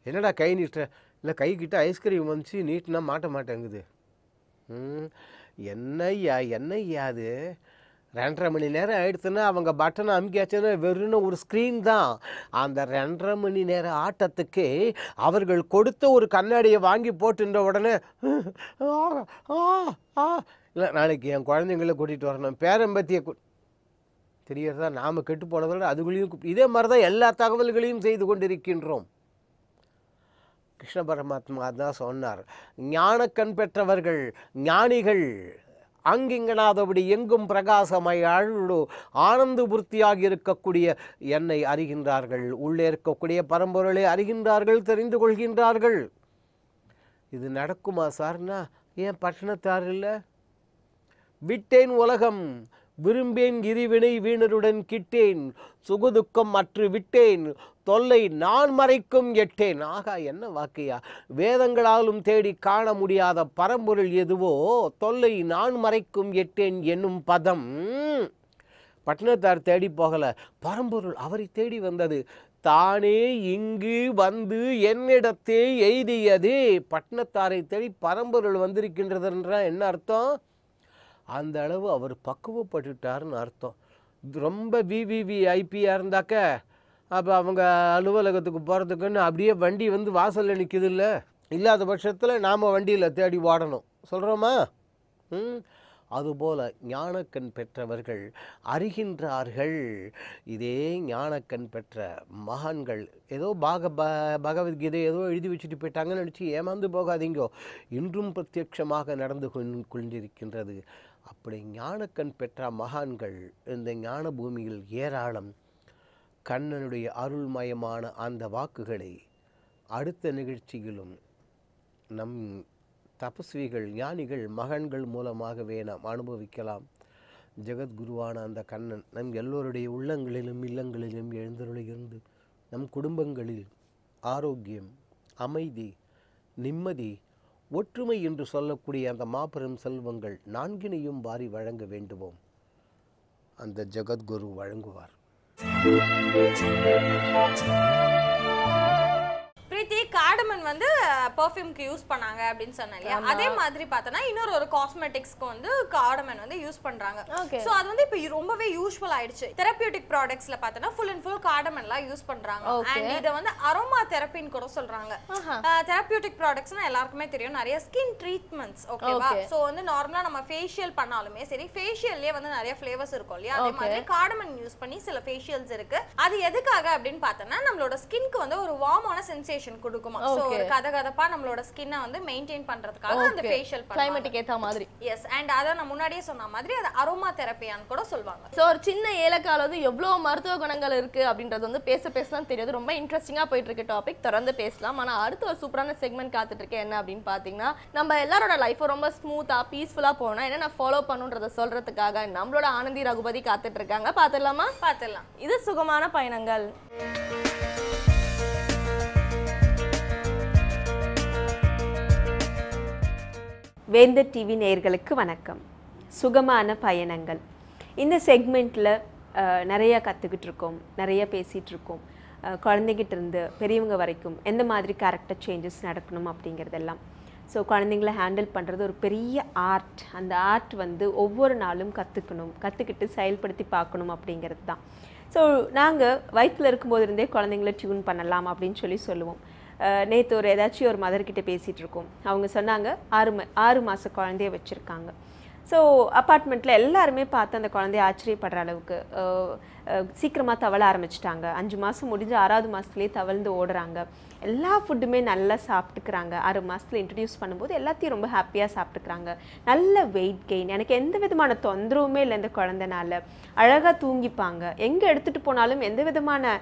என்னடா கை நீட்டுற? இல்லை, கைக்கிட்ட ஐஸ்கிரீம் வந்துச்சு, நீட்டினா மாட்ட மாட்டேங்குது. என்னய்யா அது? 2.5 மணி நேரம் ஆயிடுச்சுன்னா அவங்க பட்டனை அமுக்கியாச்சுன்னா வெறும் ஒரு ஸ்க்ரீன் தான். அந்த 2.5 மணி நேரம் ஆட்டத்துக்கு அவர்கள் கொடுத்த ஒரு கண்ணாடியை வாங்கி போட்டுன்ற உடனே இல்லை, நாளைக்கு என் குழந்தைங்கள கூட்டிகிட்டு வரணும், பேரம்பத்தியை தெரியறதா, நாம் கெட்டு போனதோட அதுகளையும் இதே மாதிரி தான் எல்லா தகவல்களையும் செய்து கொண்டிருக்கின்றோம். கிருஷ்ண பரமாத்மா தான் சொன்னார், ஞானக்கண் பெற்றவர்கள் ஞானிகள் அங்கிங்கனாதபடி எங்கும் பிரகாசமாய் அழுடு ஆனந்த பூர்த்தியாக இருக்கக்கூடிய என்னை அறிகின்றார்கள், உள்ளே இருக்கக்கூடிய பரம்பொருளை அறிகின்றார்கள், தெரிந்து கொள்கின்றார்கள். இது நடக்குமா சார்னா ஏன் பட்டணத்தார் இல்லை? விட்டேன் உலகம் விரும்பேன் இருவினை வீணருடன் கிட்டேன், சுகுதுக்கம் அற்று விட்டேன், தொல்லை நான் மறைக்கும் எட்டேன். ஆகா, என்ன வாக்கையா! வேதங்களாலும் தேடி காண முடியாத பரம்பொருள் எதுவோ தொல்லை நான் மறைக்கும் எட்டேன் என்னும் பதம் பட்டினத்தார் தேடி போகல, பரம்பொருள் அவரை தேடி வந்தது. தானே இங்கு வந்து என்னிடத்தே எய்தியது. பட்டினத்தாரை தேடி பரம்பொருள் வந்திருக்கின்றதுன்ற என்ன அர்த்தம்? அந்த அளவு அவர் பக்குவப்பட்டுட்டார்னு அர்த்தம். ரொம்ப விவிவிஐபியாக இருந்தாக்க அப்போ அவங்க அலுவலகத்துக்கு போகிறதுக்குன்னு அப்படியே வண்டி வந்து வாசலில் நிற்கிது இல்லை, இல்லாத பட்சத்தில் நாம் வண்டியில் தேடி ஓடணும், சொல்கிறோமா? அதுபோல் ஞானக்கண் பெற்றவர்கள் அறிகின்றார்கள். இதே ஞானக்கண் பெற்ற மகான்கள் ஏதோ பகவத்கீதை ஏதோ எழுதி வச்சுட்டு போயிட்டாங்கன்னு நினச்சி ஏமாந்து போகாதீங்கோ, இன்றும் பிரத்யட்சமாக நடந்து கொண்டிருக்கின்றது. அப்படி ஞானக்கண் பெற்ற மகான்கள் இந்த ஞான பூமியில் ஏராளம். கண்ணனுடைய அருள்மயமான அந்த வாக்குகளை அடுத்த நிகழ்ச்சியிலும் நம் தபஸ்விகள், ஞானிகள், மகன்கள் மூலமாகவே நாம் அனுபவிக்கலாம். ஜெகத்குருவான அந்த கண்ணன் நம் எல்லோருடைய உள்ளங்களிலும் இல்லங்களிலும் எழுந்தருளியிருந்து நம் குடும்பங்களில் ஆரோக்கியம், அமைதி, நிம்மதி, ஒற்றுமை என்று சொல்லக்கூடிய அந்த மாபெரும் செல்வங்கள் 4னையும் வாரி வழங்க வேண்டுவோம். அந்த ஜெகத்குரு வழங்குவார். பிரீத்தி, கார்டமன் வந்து பெர்ஃப்யூம்க்கு யூஸ் பண்ணாங்க அப்படின்னு சொன்னாங்க இல்லையா, அதே மாதிரி பார்த்தோன்னா இன்னொரு ஒரு காஸ்மெட்டிக்ஸ்க்கு வந்து கார்டமன் வந்து யூஸ் பண்றாங்க. சோ அது வந்து இப்போ ரொம்பவே யூஸ்வல் ஆயிடுச்சு. தெரபியூட்டிக் ப்ராடக்ட்ஸ்ல பார்த்தோன்னா ஃபுல் அண்ட் ஃபுல் கார்டமன்லாம் யூஸ் பண்றாங்க. அண்ட் இதை வந்து அரோமா தெரப்பின்னு கூட சொல்றாங்க. தெரபியூட்டிக் ப்ராடக்ட்ஸ்னா எல்லாருக்குமே தெரியும், நிறைய ஸ்கின் ட்ரீட்மெண்ட்ஸ், ஓகேவா? சோ வந்து நார்மலா நம்ம ஃபேஷியல் பண்ணாலுமே சரி, ஃபேஷியல்லே வந்து நிறைய ஃப்ளேவர்ஸ் இருக்கும் இல்லையா, அதே மாதிரி கார்டமன் யூஸ் பண்ணி சில ஃபேஷியல்ஸ் இருக்கு. அது எதுக்காக அப்படின்னு பார்த்தோன்னா நம்மளோட ஸ்கின்க்கு வந்து ஒரு வார்மான சென்சேஷன் கொடுக்குமா. சோ ஒரு கதகதப்பா நம்மளோட ஸ்கின்னை வந்து மெயின்டைன் பண்றதுக்காக அந்த ஃபேஷியல் பண்ணுவாங்க, கிளைமேட்டுக்கு ஏத்த மாதிரி. எஸ், அண்ட் அத நான் முன்னாடியே சொன்ன மாதிரி அது அரோமா தெரப்பியான்னு கூட சொல்வாங்க. சோ ஒரு சின்ன ஏலக்காயில வந்து எவ்வளவு மருத்துவ குணங்கள் இருக்கு அப்படின்றது வந்து பேச தான் தெரியுது. ரொம்ப இன்ட்ரெஸ்டிங்கா போயிட்டு இருக்கு டாபிக், தொடர்ந்து பேசலாம். ஆனா அடுத்த ஒரு சூப்பரான செக்மெண்ட் காத்துட்டு இருக்கேன். என்ன அப்படின்னு பாத்தீங்கன்னா, நம்ம எல்லாரோட லைஃப் ரொம்ப ஸ்மூத்தா பீஸ்ஃபுல்லா போனா என்ன ஃபாலோ பண்ணுன்றத சொல்றதுக்காக நம்மளோட ஆனந்தி ரகுபதி காத்துட்டு இருக்காங்க. பாத்துடலாமா? பாத்துடலாம். இது சுகமான பயணங்கள். வேந்தர் டிவி நேயர்களுக்கு வணக்கம். சுகமான பயணங்கள் இந்த செக்மெண்ட்டில் நிறையா கற்றுக்கிட்டு இருக்கோம், நிறைய பேசிகிட்டு இருக்கோம். குழந்தைகிட்ட இருந்து பெரியவங்க வரைக்கும் எந்த மாதிரி கேரக்டர் சேஞ்சஸ் நடக்கணும் அப்படிங்கிறதெல்லாம். ஸோ குழந்தைங்கள ஹேண்டில் பண்ணுறது ஒரு பெரிய ஆர்ட். அந்த ஆர்ட் வந்து ஒவ்வொரு நாளும் கற்றுக்கிட்டு செயல்படுத்தி பார்க்கணும் அப்படிங்கிறது தான். ஸோ நாங்கள் வயிற்றில் இருக்கும்போது இருந்தே குழந்தைங்கள டியூன் பண்ணலாம் அப்படின்னு சொல்லுவோம். நேற்று ஏதாச்சும் ஒரு மதர்கிட்ட பேசிகிட்டு இருக்கோம். அவங்க சொன்னாங்க 6 மாத குழந்தைய வச்சுருக்காங்க. ஸோ அப்பார்ட்மெண்ட்டில் எல்லாருமே பார்த்து அந்த குழந்தைய ஆச்சரியப்படுற அளவுக்கு சீக்கிரமாக தவள ஆரம்பிச்சிட்டாங்க. 5 மாதம் முடிஞ்சு 6வது மாதத்துலேயே தவழ்ந்து ஓடுறாங்க. எல்லா ஃபுட்டுமே நல்லா சாப்பிட்டுக்கிறாங்க. 6 மாதத்தில் இன்ட்ரடியூஸ் பண்ணும்போது எல்லாத்தையும் ரொம்ப ஹாப்பியாக சாப்பிட்டுக்கிறாங்க. நல்ல வெயிட் கெயின், எனக்கு எந்த விதமான தொந்தரவுமே இல்லை இந்த குழந்தைனால. அழகாக தூங்கிப்பாங்க. எங்கே எடுத்துகிட்டு போனாலும் எந்த விதமான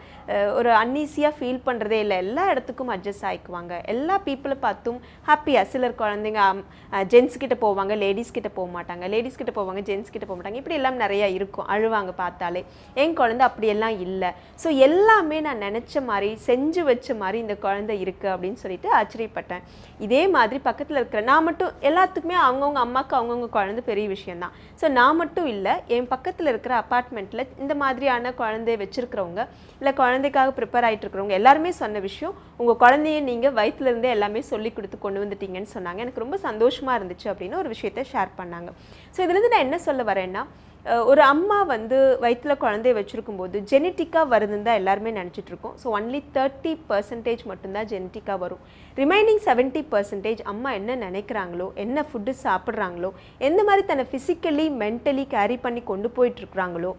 ஒரு அன்ஈஸியாக ஃபீல் பண்ணுறதே இல்லை. எல்லா இடத்துக்கும் அட்ஜஸ்ட் ஆகிக்குவாங்க. எல்லா பீப்புளை பார்த்தும் ஹாப்பியாக. சிலர் குழந்தைங்க ஜென்ஸ் கிட்ட போவாங்க, லேடிஸ் கிட்ட போக மாட்டாங்க, லேடிஸ் கிட்ட போவாங்க, ஜென்ஸ் கிட்ட போக மாட்டாங்க. இப்படி எல்லாம் நிறையா இருக்கும், அழுவாங்க பார்த்தாலே. என் குழந்தை அப்படியெல்லாம் இல்லை. ஸோ எல்லாமே நான் நினச்ச மாதிரி செஞ்சு வச்ச மாதிரி இந்த குழந்தை இருக்குது அப்படின்னு சொல்லிட்டு ஆச்சரியப்பட்டேன். இதே மாதிரி பக்கத்தில் இருக்கிற நான் மட்டும் எல்லாத்துக்குமே அவங்கவுங்க அம்மாவுக்கு அவங்கவுங்க குழந்தை பெரிய விஷயந்தான். ஸோ நான் மட்டும் இல்லை, என் பக்கத்தில் இருக்கிற அப்பார்ட்மெண்ட்டில் இந்த மாதிரியான குழந்தைய வச்சுருக்கிறவங்க இல்லை குழந்தைக்காக ப்ரிப்பேர் ஆகிட்டு இருக்கிறவங்க எல்லாருமே சொன்ன விஷயம், உங்கள் குழந்தைய நீங்கள் வயிற்றுலேருந்தே எல்லாமே சொல்லி கொடுத்து கொண்டு வந்துட்டீங்கன்னு சொன்னாங்க. எனக்கு ரொம்ப சந்தோஷமாக இருந்துச்சு அப்படின்னு ஒரு விஷயத்தை ஷேர் பண்ணாங்க. ஸோ இதுலேருந்து நான் என்ன சொல்ல வரேன்னா, ஒரு அம்மா வயிற்றில் குழந்தைய வச்சுருக்கும் போது ஜெனட்டிக்காக வருதுன்னு தான் எல்லாருமே நினச்சிட்டு இருக்கோம். ஸோ ஒன்லி 30% மட்டும்தான் ஜெனட்டிக்காக வரும். ரிமைனிங் 70% அம்மா என்ன நினைக்கிறாங்களோ, என்ன ஃபுட்டு சாப்பிட்றாங்களோ, எந்த மாதிரி தன்னை ஃபிசிக்கலி மென்டலி கேரி பண்ணி கொண்டு போயிட்டுருக்குறாங்களோ,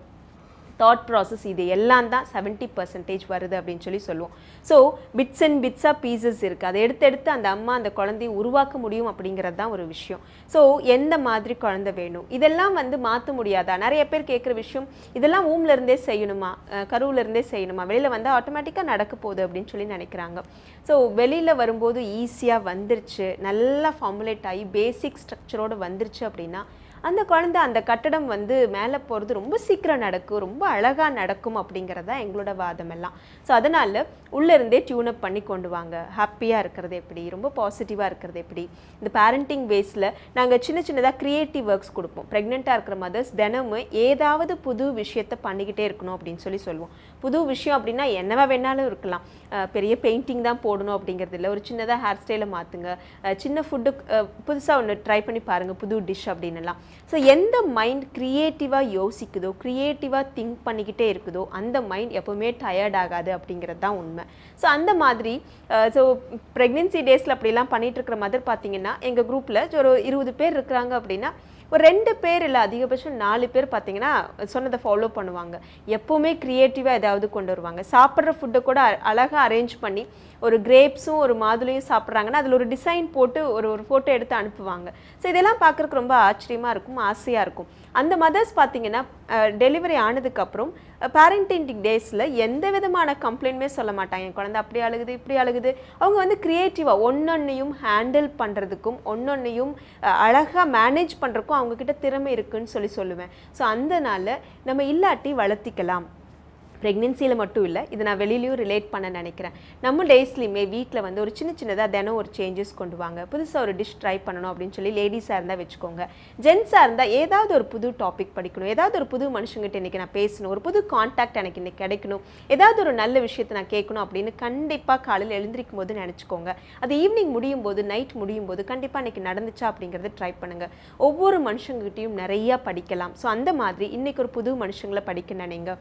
தாட் ப்ராசஸ், இது எல்லாம் தான் 70% வருது அப்படின்னு சொல்லுவோம். ஸோ பிட்ஸ் அண்ட் பிட்ஸாக பீசஸ் இருக்குது. அதை எடுத்து அந்த அம்மா அந்த குழந்தையை உருவாக்க முடியும் அப்படிங்கிறது தான் ஒரு விஷயம். ஸோ எந்த மாதிரி குழந்தை வேணும், இதெல்லாம் மாற்ற முடியாதா? நிறைய பேர் கேட்குற விஷயம், இதெல்லாம் ஊம்லேருந்தே செய்யணுமா, கருவிலேருந்தே செய்யணுமா, வெளியில் வந்தால் ஆட்டோமேட்டிக்காக நடக்க போகுது அப்படின்னு நினைக்கிறாங்க. ஸோ வெளியில் வரும்போது ஈஸியாக வந்துருச்சு, நல்லா ஃபார்முலேட் ஆகி பேசிக் ஸ்ட்ரக்சரோடு வந்துருச்சு அப்படின்னா அந்த குழந்தை அந்த கட்டடம் மேலே போகிறது ரொம்ப சீக்கிரம் நடக்கும், ரொம்ப அழகாக நடக்கும் அப்படிங்கிறதா எங்களோட வாதம் எல்லாம். ஸோ அதனால் உள்ளேருந்தே டியூனப் பண்ணி கொண்டு வாங்க. ஹாப்பியாக இருக்கிறது எப்படி, ரொம்ப பாசிட்டிவாக இருக்கிறது எப்படி. இந்த பேரண்டிங் வேஸில் நாங்கள் சின்னதாக க்ரியேட்டிவ் ஒர்க்ஸ் கொடுப்போம். ப்ரெக்னெண்ட்டாக இருக்கிற மதர்ஸ் தினமும் ஏதாவது புது விஷயத்தை பண்ணிக்கிட்டே இருக்கணும் அப்படின்னு சொல்லுவோம். புது விஷயம் அப்படின்னா என்னவா வேணாலும் இருக்கலாம். பெரிய பெயிண்டிங் தான் போடணும் அப்படிங்கிறது இல்லை. ஒரு சின்னதாக ஹேர் ஸ்டைலை மாற்றுங்க, சின்ன ஃபுட்டு புதுசாக ஒன்று ட்ரை பண்ணி பாருங்கள், புது டிஷ் அப்படின்னுலாம். ஸோ எந்த மைண்ட் க்ரியேட்டிவாக யோசிக்குதோ, க்ரியேட்டிவாக திங்க் பண்ணிக்கிட்டே இருக்குதோ, அந்த மைண்ட் எப்போவுமே டயர்ட் ஆகாது அப்படிங்கிறது தான் உண்மை. ஸோ அந்த மாதிரி ஸோ ப்ரெக்னென்சி டேஸில் அப்படிலாம் பண்ணிகிட்டு இருக்கிற மதர் பார்த்தீங்கன்னா, எங்கள் குரூப்பில் ஒரு 20 பேர் இருக்கிறாங்க அப்படின்னா ஒரு 2 பேர் இல்லை அதிகபட்சம் 4 பேர் பார்த்தீங்கன்னா சொன்னதை ஃபாலோ பண்ணுவாங்க. எப்போவுமே க்ரியேட்டிவாக ஏதாவது கொண்டு வருவாங்க. சாப்பிட்ற ஃபுட்டை கூட அழகாக அரேஞ்ச் பண்ணி ஒரு கிரேப்ஸும் ஒரு மாதுளையும் சாப்பிட்றாங்கன்னா அதில் ஒரு டிசைன் போட்டு ஒரு ஃபோட்டோ எடுத்து அனுப்புவாங்க. ஸோ இதெல்லாம் பார்க்குறதுக்கு ரொம்ப ஆச்சரியமாக இருக்கும், ஆசையாக இருக்கும். அந்த மதர்ஸ் பார்த்தீங்கன்னா டெலிவரி ஆனதுக்கப்புறம் பேரண்டிங் டேஸில் எந்த விதமான கம்ப்ளைண்ட்டுமே சொல்ல மாட்டாங்க. என் குழந்தை அப்படி அழுகுது, இப்படி அழுகுது. அவங்க க்ரியேட்டிவாக ஒன்னொன்னையும் ஹேண்டில் பண்ணுறதுக்கும் ஒன்னொன்னையும் அழகாக மேனேஜ் பண்ணுறதுக்கும் அவங்கக்கிட்ட திறமை இருக்குன்னு சொல்லுவேன். ஸோ அதனால் நம்ம இல்லாட்டி வளர்த்திக்கலாம். ப்ரெக்னென்சியில் மட்டும் இல்லை, இது நான் வெளியிலையும் ரிலேட் பண்ண நினைக்கிறேன். நம்ம டேஸ்லையுமே வீட்டில் ஒரு சின்னதாக தினம் ஒரு சேஞ்சஸ் கொண்டு வாங்க. புதுசாக ஒரு டிஷ் ட்ரை பண்ணணும் அப்படின்னு லேடிஸாக இருந்தால் வச்சுக்கோங்க. ஜென்ஸாக இருந்தால் ஏதாவது ஒரு புது டாபிக் படிக்கணும், ஏதாவது ஒரு புது மனுஷங்கிட்ட இன்றைக்கி நான் பேசணும், ஒரு புது கான்டாக்ட் எனக்கு இன்றைக்கி கிடைக்கணும், ஏதாவது ஒரு நல்ல விஷயத்தை நான் கேட்கணும் அப்படின்னு கண்டிப்பாக காலையில் எழுந்திரிக்கும் போது நினச்சிக்கோங்க. அது ஈவினிங் முடியும் போது, நைட் முடியும் போது கண்டிப்பாக இன்றைக்கி நடந்துச்சா அப்படிங்கிறத ட்ரை பண்ணுங்கள். ஒவ்வொரு மனுஷங்கிட்டையும் நிறையா படிக்கலாம். ஸோ அந்த மாதிரி இன்றைக்கி ஒரு புது மனுஷங்களை படிக்க நினைங்க.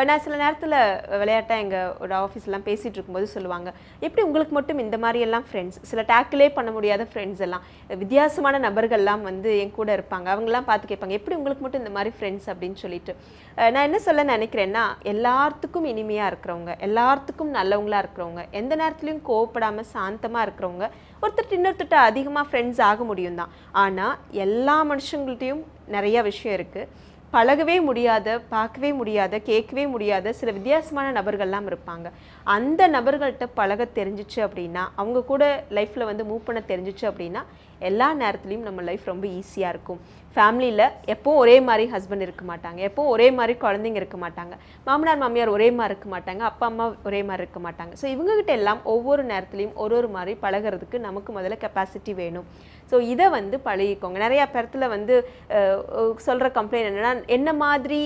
நான் சில நேரத்தில் விளையாட்டாக எங்கள் ஆஃபீஸ்லாம் பேசிகிட்டு இருக்கும்போது சொல்லுவாங்க, எப்படி உங்களுக்கு மட்டும் இந்த மாதிரியெல்லாம் ஃப்ரெண்ட்ஸ், சில டேக்கிலே பண்ண முடியாத ஃப்ரெண்ட்ஸ் எல்லாம், வித்தியாசமான நபர்கள்லாம் என் கூட இருப்பாங்க. அவங்களாம் பார்த்து கேட்பாங்க, எப்படி உங்களுக்கு மட்டும் இந்த மாதிரி ஃப்ரெண்ட்ஸ் அப்படின்னு சொல்லிட்டு. நான் என்ன சொல்ல நினைக்கிறேன்னா, எல்லாத்துக்கும் இனிமையாக இருக்கிறவங்க, எல்லாத்துக்கும் நல்லவங்களாக இருக்கிறவங்க, எந்த நேரத்துலையும் கோவப்படாமல் சாந்தமாக இருக்கிறவங்க ஒருத்தர் இன்னொருத்தட்ட அதிகமாக ஃப்ரெண்ட்ஸ் ஆக முடியும் தான். ஆனால் எல்லா மனுஷங்கள்ட்டையும் நிறைய விஷயம் இருக்குது. பழகவே முடியாத, பார்க்கவே முடியாத, கேட்கவே முடியாத சில வித்தியாசமான நபர்கள்லாம் இருப்பாங்க. அந்த நபர்கள்ட்ட பழக தெரிஞ்சிச்சு அப்படின்னா, அவங்க கூட லைஃப்பில் மூவ் பண்ண தெரிஞ்சிச்சு அப்படின்னா எல்லா நேரத்துலையும் நம்ம லைஃப் ரொம்ப ஈஸியாக இருக்கும். ஃபேமிலியில் எப்போவும் ஒரே மாதிரி ஹஸ்பண்ட் இருக்க மாட்டாங்க, எப்போவும் ஒரே மாதிரி குழந்தைங்க இருக்க மாட்டாங்க, மாமனார் மாமியார் ஒரே மாதிரி இருக்க மாட்டாங்க, அப்பா அம்மா ஒரே மாதிரி இருக்க மாட்டாங்க. ஸோ இவங்ககிட்ட எல்லாம் ஒவ்வொரு நேரத்துலையும் ஒரு மாதிரி பழகிறதுக்கு நமக்கு முதல்ல கெப்பாசிட்டி வேணும். ஸோ இதை பழகிக்கோங்க. நிறையா பேரத்தில் சொல்கிற கம்ப்ளைண்ட் என்னென்னா, என்ன மாதிரி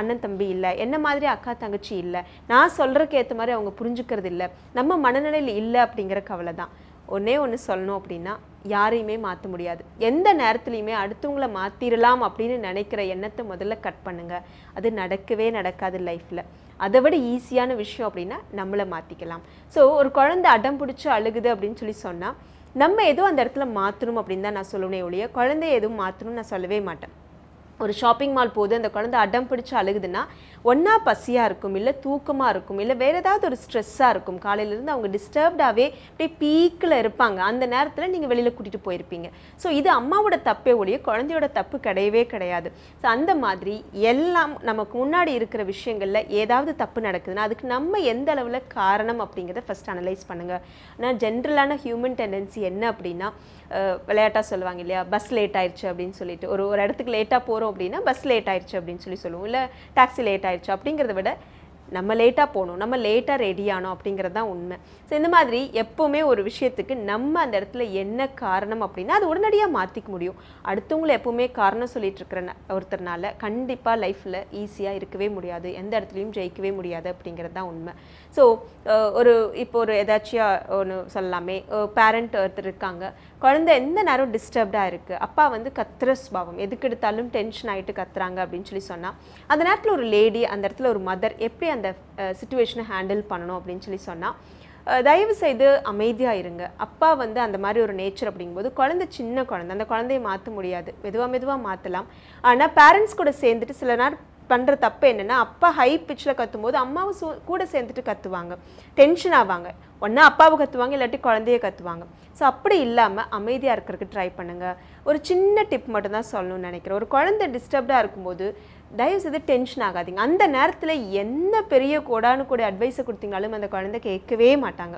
அண்ணன் தம்பி இல்லை, என்ன மாதிரி அக்கா தங்கச்சி இல்லை, நான் சொல்கிறக்கு ஏற்ற மாதிரி அவங்க புரிஞ்சுக்கிறது இல்லை, நம்ம மனநிலையில் இல்லை அப்படிங்கிற கவலை தான். ஒன்றே ஒன்று சொல்லணும் அப்படின்னா, யாரையுமே மாற்ற முடியாது. எந்த நேரத்துலையுமே அடுத்தவங்கள மாற்றிடலாம் அப்படின்னு நினைக்கிற எண்ணத்தை முதல்ல கட் பண்ணுங்கள். அது நடக்கவே நடக்காது லைஃப்பில். அதை விட ஈஸியான விஷயம் அப்படின்னா நம்மளை மாற்றிக்கலாம். ஸோ ஒரு குழந்தை அடம் பிடிச்சி அழுகுது அப்படின்னு சொல்லி சொன்னால், நம்ம ஏதோ அந்த இடத்துல மாற்றணும் அப்படின்னு தான் நான் சொல்லுவேனே ஒழிய, குழந்தைய எதுவும் மாற்றணும்னு நான் சொல்லவே மாட்டேன். ஒரு ஷாப்பிங் மால் போது அந்த குழந்தை அடம் பிடிச்சி அழுகுதுன்னா, ஒன்றா பசியாக இருக்கும், இல்லை தூக்கமாக இருக்கும், இல்லை வேறு ஏதாவது ஒரு ஸ்ட்ரெஸ்ஸாக இருக்கும். காலையிலேருந்து அவங்க டிஸ்டர்ப்டாகவே அப்படியே பீக்கில் இருப்பாங்க. அந்த நேரத்தில் நீங்கள் வெளியில் கூட்டிகிட்டு போயிருப்பீங்க. ஸோ இது அம்மாவோட தப்பே ஒழிய குழந்தையோட தப்பு கிடையவே கிடையாது. ஸோ அந்த மாதிரி எல்லாம் நமக்கு முன்னாடி இருக்கிற விஷயங்களில் ஏதாவது தப்பு நடக்குதுன்னா அதுக்கு நம்ம எந்த அளவில் காரணம் அப்படிங்கிறத ஃபஸ்ட் அனலைஸ் பண்ணுங்கள். ஆனால் ஜென்ரலான ஹியூமன் டெண்டன்சி என்ன அப்படின்னா, விளையாட்டாக சொல்லுவாங்க இல்லையா, பஸ் லேட் ஆயிடுச்சு அப்படின்னு சொல்லிட்டு, ஒரு இடத்துக்கு லேட்டாக போகிறோம் அப்படின்னா பஸ் லேட் ஆயிடுச்சு அப்படின்னு சொல்லுவோம், இல்லை டாக்ஸி லேட் ஆயிடுச்சு. அப்படிங்கிறத விட நம்ம லேட்டாக போகணும், நம்ம லேட்டாக ரெடி ஆனோம் அப்படிங்கிறது தான் உண்மை. ஸோ இந்த மாதிரி எப்போவுமே ஒரு விஷயத்துக்கு நம்ம அந்த இடத்துல என்ன காரணம் அப்படின்னா அது உடனடியாக மாற்றிக்க முடியும். அடுத்தவங்களை எப்போவுமே காரணம் சொல்லிட்டு இருக்கிற ஒருத்தர்னால கண்டிப்பாக லைஃப்பில் ஈஸியாக இருக்கவே முடியாது, எந்த இடத்துலையும் ஜெயிக்கவே முடியாது அப்படிங்கிறது தான் உண்மை. ஸோ இப்போ ஒரு ஏதாச்சும் ஒன்று சொல்லலாமே, பேரண்ட் ஒருத்தர் இருக்காங்க, குழந்தை எந்த நேரம் டிஸ்டர்ப்டாக இருக்குது, அப்பா வந்து கத்துற சுபாவம், எதுக்கு எடுத்தாலும் டென்ஷன் ஆகிட்டு கத்துறாங்க அப்படின்னு சொல்லி சொன்னால், அந்த நேரத்தில் ஒரு லேடி, அந்த இடத்துல ஒரு மதர் எப்படி அந்த சிச்சுவேஷனை ஹேண்டில் பண்ணணும் அப்படின்னு சொல்லி சொன்னால், தயவு செய்து அமைதியாக இருங்க. அப்பா வந்து அந்த மாதிரி ஒரு நேச்சர் அப்படிங்கும்போது, குழந்தை சின்ன குழந்தை, அந்த குழந்தையை மாற்ற முடியாது, மெதுவாக மாற்றலாம். ஆனால் பேரண்ட்ஸ் கூட சேர்ந்துட்டு சில நேரம் பண்ணுற தப்பு என்னென்னா, அப்பா ஹை பிச்சில் கத்தும்போது அம்மாவும் கூட சேர்ந்துட்டு கத்துவாங்க, டென்ஷன் ஆவாங்க. ஒன்றா அப்பாவை கத்துவாங்க, இல்லாட்டி குழந்தைய கத்துவாங்க. ஸோ அப்படி இல்லாமல் அமைதியாக இருக்கிறதுக்கு ட்ரை பண்ணுங்கள். ஒரு சின்ன டிப் மட்டும் தான் சொல்லணும்னு நினைக்கிறேன். ஒரு குழந்தை டிஸ்டர்ப்டாக இருக்கும்போது தயவு செய்து டென்ஷன் ஆகாதீங்க. அந்த நேரத்தில் என்ன பெரிய கோடானு கூட அட்வைஸை கொடுத்தீங்களாலும் அந்த குழந்தை கேட்கவே மாட்டாங்க.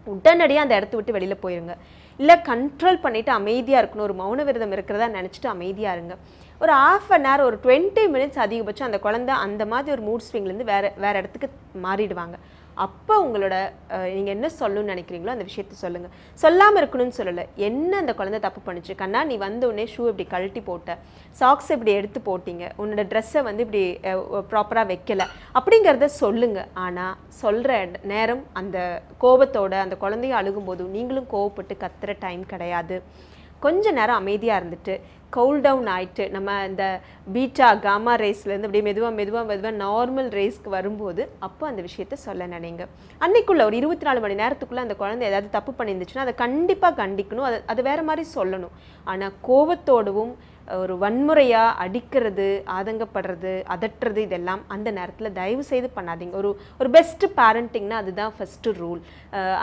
உடனடியாக அந்த இடத்த விட்டு வெளியில் போயிருங்க. இல்லை கண்ட்ரோல் பண்ணிவிட்டு அமைதியாக இருக்கணும், ஒரு மௌன விரதம் இருக்கிறதா நினச்சிட்டு அமைதியாக இருங்க. ஒரு ½ அன் ஹவர், ஒரு 20 மினிட்ஸ் அதிகபட்சம் அந்த குழந்தை அந்த மாதிரி ஒரு மூட் ஸ்விங்லேருந்து வேறு இடத்துக்கு மாறிடுவாங்க. அப்போ உங்களோட நீங்கள் என்ன சொல்லணும்னு நினைக்கிறீங்களோ அந்த விஷயத்த சொல்லுங்கள். சொல்லாமல் இருக்கணும்னு சொல்லலை. என்ன அந்த குழந்தை தப்பு பண்ணிச்சு, கண்ணா நீ வந்த உடனே ஷூ இப்படி கழட்டி போட்ட, சாக்ஸ் இப்படி எடுத்து போட்டிங்க, உன்னோட ட்ரெஸ்ஸை வந்து இப்படி ப்ராப்பராக வைக்கலை அப்படிங்கிறத சொல்லுங்கள். ஆனால் சொல்கிற நேரம் அந்த கோபத்தோட அந்த குழந்தைய அழுகும்போது நீங்களும் கோவப்பட்டு கத்துற டைம் கிடையாது. கொஞ்ச நேரம் அமைதியாக இருந்துட்டு கூல் டவுன் ஆகிட்டு நம்ம இந்த பீட்டா காமா ரேஸ்லேருந்து அப்படியே மெதுவாக நார்மல் ரேஸ்க்கு வரும்போது அப்போ அந்த விஷயத்த சொல்ல நினைங்க. அன்னைக்குள்ளே ஒரு 24 மணி நேரத்துக்குள்ளே அந்த குழந்தை ஏதாவது தப்பு பண்ணியிருந்துச்சுன்னா அதை கண்டிப்பாக கண்டிக்கணும், அது வேறு மாதிரி சொல்லணும். ஆனால் கோபத்தோடவும் ஒரு வன்முறையாக அடிக்கிறது, ஆதங்கப்படுறது, அதட்டுறது, இதெல்லாம் அந்த நேரத்தில் தயவு செய்து பண்ணாதீங்க. ஒரு பெஸ்ட்டு பேரண்டிங்னா அதுதான் ஃபஸ்ட்டு ரூல்.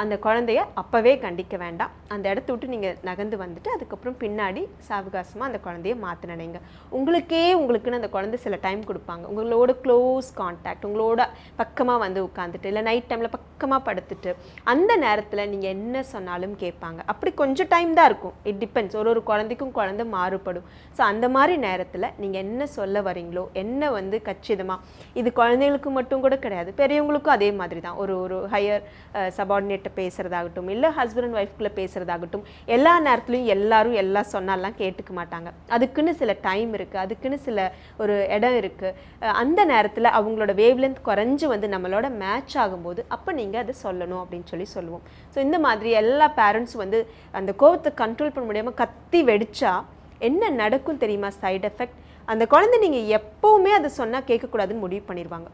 அந்த குழந்தைய அப்போவே கண்டிக்க வேண்டாம். அந்த இடத்த விட்டு நீங்கள் நகர்ந்து வந்துட்டு அதுக்கப்புறம் பின்னாடி சாவகாசமாக அந்த குழந்தைய மாற்ற நினைங்க. உங்களுக்குன்னு அந்த குழந்தை சில டைம் கொடுப்பாங்க, உங்களோட க்ளோஸ் கான்டாக்ட், உங்களோட பக்கமாக வந்து உட்காந்துட்டு, இல்லை நைட் டைமில் பக்கமாக படுத்துட்டு, அந்த நேரத்தில் நீங்கள் என்ன சொன்னாலும் கேட்பாங்க. அப்படி கொஞ்சம் டைம் தான் இருக்கும், இட் டிபெண்ட்ஸ், ஒரு குழந்தைக்கும் குழந்தை மாறுபடும். ஸோ அந்த மாதிரி நேரத்தில் நீங்கள் என்ன சொல்ல வரீங்களோ, என்ன வந்து கச்சிதமாக, இது குழந்தைகளுக்கு மட்டும் கூட கிடையாது, பெரியவங்களுக்கும் அதே மாதிரி தான். ஒரு ஹையர் சபார்டினேட்டை பேசுகிறதாகட்டும், இல்லை ஹஸ்பண்ட் அண்ட் ஒய்ஃப்குள்ளே பேசுகிறதாகட்டும், எல்லா நேரத்துலையும் எல்லாரும் எல்லாம் சொன்னாலாம் கேட்டுக்க மாட்டாங்க. அதுக்குன்னு சில டைம் இருக்குது, அதுக்குன்னு சில ஒரு இடம் இருக்குது. அந்த நேரத்தில் அவங்களோட வேவ்லென்த் குறைஞ்சி வந்து நம்மளோட மேட்ச் ஆகும்போது அப்போ நீங்கள் அதை சொல்லணும் அப்படின்னு சொல்லுவோம். ஸோ இந்த மாதிரி எல்லா பேரண்ட்ஸும் வந்து அந்த கோவத்தை கண்ட்ரோல் பண்ண முடியாமல் கத்தி வெடிச்சா என்ன நடக்கும் தெரியுமா? Side effect. அந்த குழந்தை நீங்கள் எப்போவுமே அதை சொன்னால் கேட்கக்கூடாதுன்னு முடிவு பண்ணிடுவாங்க.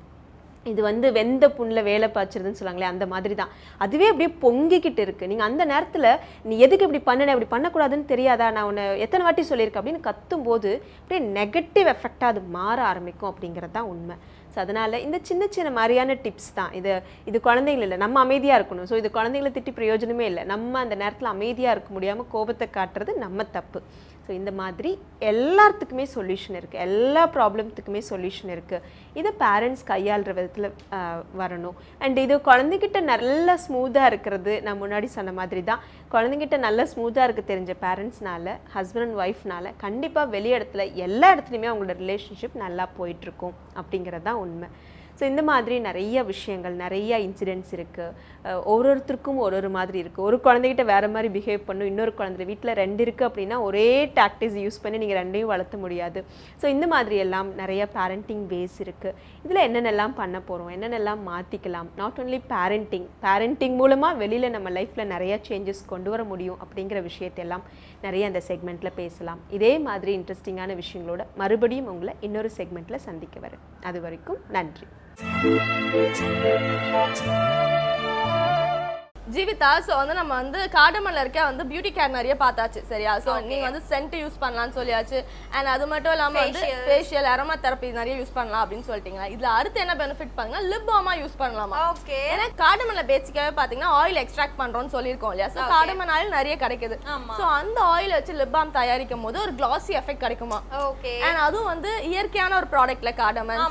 இது வந்து வெந்த புண்ணில் வேலை பாய்ச்சிருதுன்னு சொல்லுவாங்களே, அந்த மாதிரி தான். அதுவே அப்படியே பொங்கிக்கிட்டு இருக்குது. நீங்கள் அந்த நேரத்தில் நீ எதுக்கு இப்படி பண்ணன, இப்படி பண்ணக்கூடாதுன்னு தெரியாதா, நான் உன்னை எத்தனை வாட்டி சொல்லியிருக்கேன் அப்படின்னு கத்தும்போது அப்படியே நெகட்டிவ் எஃபெக்டாக அது மாற ஆரம்பிக்கும் அப்படிங்கிறது தான் உண்மை. ஸோ அதனால் இந்த சின்ன மாதிரியான டிப்ஸ் தான் இது குழந்தைகள் இல்லை, நம்ம அமைதியாக இருக்கணும். ஸோ இது குழந்தைகளை திட்டி பிரயோஜனமே இல்லை. நம்ம அந்த நேரத்தில் அமைதியாக இருக்க முடியாமல் கோபத்தை காட்டுறது நம்ம தப்பு. ஸோ இந்த மாதிரி எல்லாத்துக்குமே சொல்யூஷன் இருக்குது, எல்லா ப்ராப்ளத்துக்குமே சொல்யூஷன் இருக்குது. இதை பேரண்ட்ஸ் கையாளுற விதத்தில் வரணும். அண்ட் இது குழந்தைகிட்ட நல்லா ஸ்மூத்தாக இருக்கிறது, நான் முன்னாடி சொன்ன மாதிரி தான், குழந்தைகிட்ட நல்லா ஸ்மூத்தாக இருக்க தெரிஞ்ச பேரண்ட்ஸ்னால, ஹஸ்பண்ட் அண்ட் ஒய்ஃப்னால கண்டிப்பாக வெளி இடத்துல எல்லா இடத்துலையுமே அவங்களோட ரிலேஷன்ஷிப் நல்லா போயிட்டுருக்கும் அப்படிங்கிறது தான் உண்மை. ஸோ இந்த மாதிரி நிறைய விஷயங்கள், நிறைய இன்சிடென்ட்ஸ் இருக்குது. ஒருத்தருக்கும் ஒரு மாதிரி இருக்குது. ஒரு குழந்தைகிட்ட வேறு மாதிரி பிஹேவ் பண்ணும், இன்னொரு குழந்தை வீட்டில் 2 இருக்குது அப்படின்னா ஒரே டாக்டிக்ஸ் யூஸ் பண்ணி நீங்கள் 2ஐயும் வளர்த்த முடியாது. ஸோ இந்த மாதிரி எல்லாம் நிறைய பேரண்டிங் வேஸ் இருக்குது. இதில் என்னென்னலாம் பண்ண போகிறோம், என்னென்னலாம் மாற்றிக்கலாம், நாட் ஓன்லி பேரண்டிங் மூலமாக வெளியில் நம்ம லைஃப்பில் நிறைய சேஞ்சஸ் கொண்டு வர முடியும் அப்படிங்கிற விஷயத்தையெல்லாம் நிறைய அந்த செக்மெண்ட்டில் பேசலாம். இதே மாதிரி இன்ட்ரெஸ்டிங்கான விஷயங்களோட மறுபடியும் உங்களை இன்னொரு செக்மெண்ட்டில் சந்திக்க வரேன். அது வரைக்கும் நன்றி. ஜீவிதா, ஸோ வந்து நம்ம வந்து கார்டமன்ல இருக்க வந்து பியூட்டி கேர் நிறைய பார்த்தாச்சு, சரியா? ஸோ நீங்க வந்து சென்ட் யூஸ் பண்ணலாம்னு சொல்லியாச்சு. அண்ட் அது மட்டும் இல்லாமல் வந்து ஃபேஷியல் அரோமா தெரப்பி நிறைய யூஸ் பண்ணலாம் அப்படின்னு சொல்லிட்டீங்களா? இதுல அடுத்து என்ன பெனிஃபிட் பாத்தீங்கன்னா லிப் பாமா யூஸ் பண்ணலாமா? ஓகே. ஏன்னா கார்டமன்ல பேசிக்காவே பாத்தீங்கன்னா ஆயில் எக்ஸ்ட்ராக்ட் பண்றோம்னு சொல்லியிருக்கோம் இல்லையா? ஸோ கார்டமன் ஆயில் நிறைய கிடைக்குது. ஸோ அந்த ஆயில் வச்சு லிப் பாம் தயாரிக்கும் போது ஒரு கிளாசி எஃபெக்ட் கிடைக்குமா? ஓகே. அண்ட் அதுவும் வந்து இயற்கையான ஒரு ப்ராடக்ட்ல கார்டமன்.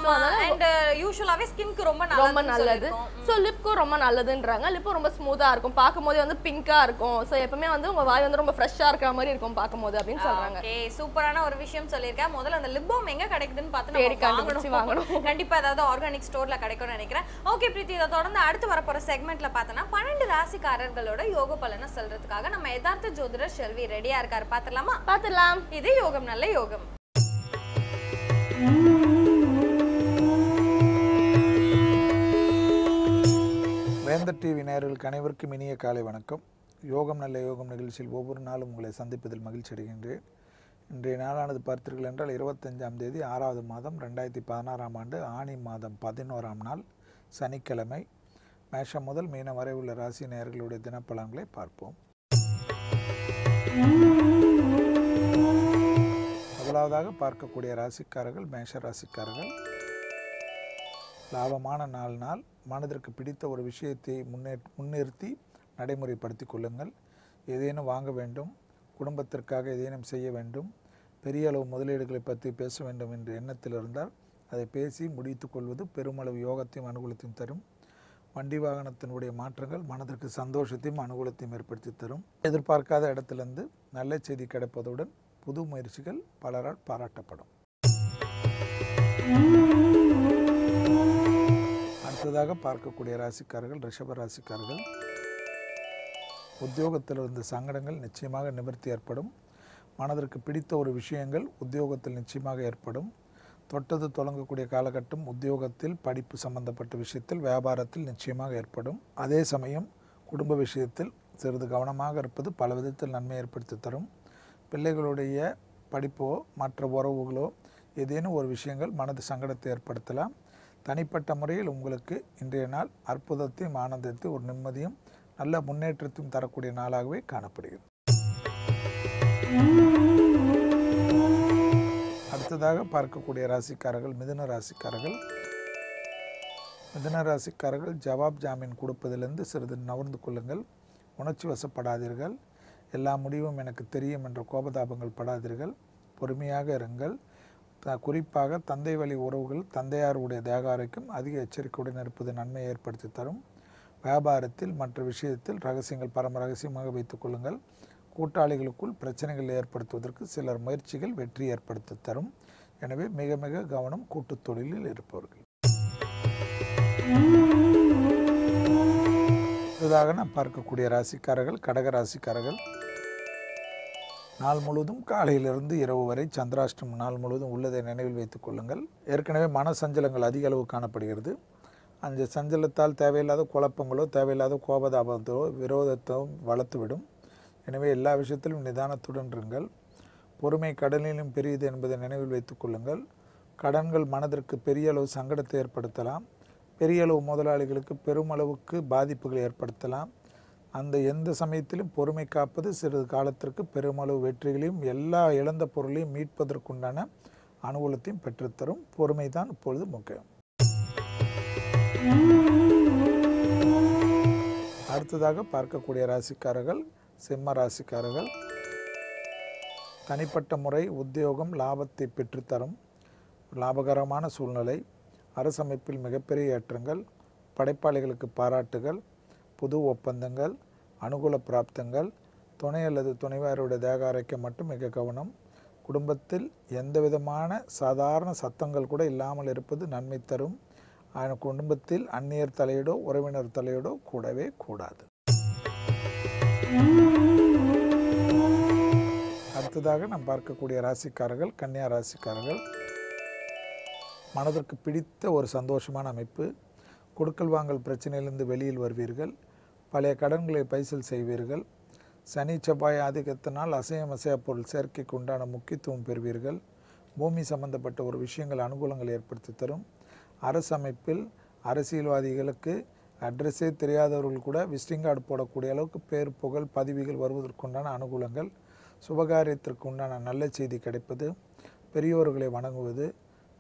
அண்ட் யூசுவலாவே ஸ்கின்க்கு ரொம்ப நல்லது. ஸோ லிப்க்கும் ரொம்ப நல்லதுன்றாங்க. லிப்பும் ரொம்ப ஸ்மூத்தா இருக்கும், பார்க்கும்போது வந்து பிங்கா இருக்கும். ஸோ எப்பவுமே வந்து உங்க வாய் வந்து ரொம்ப ஃப்ரெஷ்ஷா இருக்கிற மாதிரி இருக்கும் பார்க்கும்போது அப்படின்னு சொல்றாங்க. ஓகே, சூப்பரான ஒரு விஷயம் சொல்லியிருக்கேன். முதல்ல அந்த லிப் பாம் எங்க கிடைக்குதுன்னு பார்த்து தேடி கண்டுபிடிச்சு வாங்கணும். கண்டிப்பா ஏதாவது ஆர்கானிக் ஸ்டோர்ல கிடைக்கும்னு நினைக்கிறேன். ஓகே பிரீத்தி, இதை தொடர்ந்து அடுத்து வரப்போற செக்மெண்ட்ல பார்த்தோன்னா 12 ராசிக்காரர்களோட யோக பலனை சொல்றதுக்காக நம்ம யதார்த்த ஜோதிடர் செல்வி ரெடியா இருக்காரு. பார்த்துடலாம். இது யோகம் நல்ல யோகம். வேந்தர் டிவி நேயர்களுக்கு அனைவருக்கும் இனிய காலை வணக்கம். யோகம் நல்ல யோகம் நிகழ்ச்சியில் ஒவ்வொரு நாளும் உங்களை சந்திப்பதில் மகிழ்ச்சி அடைகின்றேன். இன்றைய நாளானது பார்த்தீர்கள் என்றால் 25ஆம் தேதி 6வது மாதம் 2016ஆம் ஆண்டு ஆனி மாதம் 11ஆம் நாள் சனிக்கிழமை. மேஷம் முதல் மீனம் வரை உள்ள ராசி நேயர்களுடைய தினப்பலன்களை பார்ப்போம். முதலாவதாக பார்க்கக்கூடிய ராசிக்காரர்கள் மேஷ ராசிக்காரர்கள். லாபமான நாள் மனதிற்கு பிடித்த ஒரு விஷயத்தை முன்னிறுத்தி நடைமுறைப்படுத்தி கொள்ளுங்கள். ஏதேனும் வாங்க வேண்டும், குடும்பத்திற்காக ஏதேனும் செய்ய வேண்டும், பெரிய அளவு முதலீடுகளை பற்றி பேச வேண்டும் என்ற எண்ணத்தில் இருந்தால் அதை பேசி முடித்து கொள்வது பெருமளவு யோகத்தையும் அனுகூலத்தையும் தரும். வண்டி வாகனத்தினுடைய மாற்றங்கள் மனதிற்கு சந்தோஷத்தையும் அனுகூலத்தையும் ஏற்படுத்தி தரும். எதிர்பார்க்காத இடத்திலிருந்து நல்ல செய்தி கிடைப்பதுடன் புது முயற்சிகள் பலரால் பாராட்டப்படும். அடுத்ததாக பார்க்கக்கூடிய ராசிக்காரர்கள் ரிஷப ராசிக்காரர்கள். உத்தியோகத்தில் இருந்த சங்கடங்கள் நிச்சயமாக நிவர்த்தி ஏற்படும். மனதிற்கு பிடித்த ஒரு விஷயங்கள் உத்தியோகத்தில் நிச்சயமாக ஏற்படும். தொட்டது தொடங்கக்கூடிய காலகட்டம் உத்தியோகத்தில், படிப்பு சம்பந்தப்பட்ட விஷயத்தில், வியாபாரத்தில் நிச்சயமாக ஏற்படும். அதே சமயம் குடும்ப விஷயத்தில் சிறிது கவனமாக இருப்பது பல விதத்தில் நன்மை ஏற்படுத்தி தரும். பிள்ளைகளுடைய படிப்போ மற்ற உறவுகளோ ஏதேனும் ஒரு விஷயங்கள் மனது சங்கடத்தை ஏற்படுத்தலாம். தனிப்பட்ட முறையில் உங்களுக்கு இன்றைய நாள் அற்புதத்தையும் ஆனந்தத்தையும் ஒரு நிம்மதியும் நல்ல முன்னேற்றத்தையும் தரக்கூடிய நாளாகவே காணப்படுகிறது. அடுத்ததாக பார்க்கக்கூடிய ராசிக்காரர்கள் மிதுன ராசிக்காரர்கள். மிதுன ராசிக்காரர்கள் ஜவாப் ஜாமீன் கொடுப்பதிலிருந்து சிறிது நகர்ந்து கொள்ளுங்கள். உணர்ச்சி வசப்படாதீர்கள். எல்லா முடிவும் எனக்கு தெரியும் என்ற கோபதாபங்கள் படாதீர்கள். பொறுமையாக இருங்கள். குறிப்பாக தந்தை வழி உறவுகள், தந்தையாருடைய தேக ஆரோக்கியம் அதிக எச்சரிக்கையுடன் இருப்பது நன்மை ஏற்படுத்தி தரும். வியாபாரத்தில் மற்ற விஷயத்தில் ரகசியங்கள் பரம ரகசியமாக வைத்துக் கொள்ளுங்கள். கூட்டாளிகளுக்குள் பிரச்சனைகள் ஏற்படுத்துவதற்கு சிலர் முயற்சிகள் வெற்றி ஏற்படுத்தி தரும். எனவே மிக மிக கவனம் கூட்டுத் தொழிலில் இருப்பவர்கள். இதாக நாம் பார்க்கக்கூடிய ராசிக்காரர்கள் கடக ராசிக்காரர்கள். நாள் முழுவதும் காலையிலிருந்து இரவு வரை சந்திராஷ்டமம் நாள் முழுவதும் உள்ளதை நினைவில் வைத்துக் கொள்ளுங்கள். ஏற்கனவே மன சஞ்சலங்கள் அதிக அளவு காணப்படுகிறது. அந்த சஞ்சலத்தால் தேவையில்லாத குழப்பங்களோ தேவையில்லாத கோபதாபத்தோ விரோதத்தோ வளர்த்துவிடும். எனவே எல்லா விஷயத்திலும் நிதானத்துடன் இருங்கள். பொறுமை கடலிலும் பெரியது என்பதை நினைவில் வைத்துக் கொள்ளுங்கள். கடன்கள் மனதிற்கு பெரிய அளவு சங்கடத்தை ஏற்படுத்தலாம். பெரிய அளவு முதலாளிகளுக்கு பெருமளவுக்கு பாதிப்புகளை ஏற்படுத்தலாம். அந்த எந்த சமயத்திலும் பொறுமை காப்பது சிறிது காலத்திற்கு பெருமளவு வெற்றிகளையும் எல்லா இழந்த பொருளையும் மீட்பதற்குண்டான அனுகூலத்தையும் பெற்றுத்தரும். பொறுமை தான் இப்பொழுது முக்கியம். அடுத்ததாக பார்க்கக்கூடிய ராசிக்காரர்கள் சிம்ம ராசிக்காரர்கள். தனிப்பட்ட முறை உத்தியோகம் லாபத்தை பெற்றுத்தரும். லாபகரமான சூழ்நிலை, அரசமைப்பில் மிகப்பெரிய ஏற்றங்கள், படைப்பாளிகளுக்கு பாராட்டுகள், புது ஒப்பந்தங்கள், அனுகூல பிராப்தங்கள், துணை அல்லது துணைவாருடைய தேக ஆரோக்கியம் மட்டும் மிக கவனம். குடும்பத்தில் எந்த விதமான சாதாரண சத்தங்கள் கூட இல்லாமல் இருப்பது நன்மை தரும். குடும்பத்தில் அந்நியர் தலையீடோ உறவினர் தலையீடோ கூடவே கூடாது. அடுத்ததாக நாம் பார்க்கக்கூடிய ராசிக்காரர்கள் கன்னியா ராசிக்காரர்கள். மனதிற்கு பிடித்த ஒரு சந்தோஷமான அமைப்பு. கொடுக்கல் வாங்கல் பிரச்சனையிலிருந்து வெளியில் வருவீர்கள். பழைய கடன்களை பைசல் செய்வீர்கள். சனி செவ்வாய் ஆதிக்கத்தினால் அசையா பொருள் சேர்க்கைக்கு உண்டான முக்கியத்துவம் பெறுவீர்கள். பூமி சம்பந்தப்பட்ட ஒரு விஷயங்கள் அனுகூலங்கள் ஏற்படுத்தி தரும். அரசு அமைப்பில் அரசியல்வாதிகளுக்கு அட்ரஸே தெரியாதவர்கள் கூட விசிட்டிங் கார்டு போடக்கூடிய அளவுக்கு பேர் புகழ் பதவிகள் வருவதற்குண்டான அனுகூலங்கள். சுபகாரியத்திற்கு உண்டான நல்ல செய்தி கிடைப்பது. பெரியோர்களை வணங்குவது.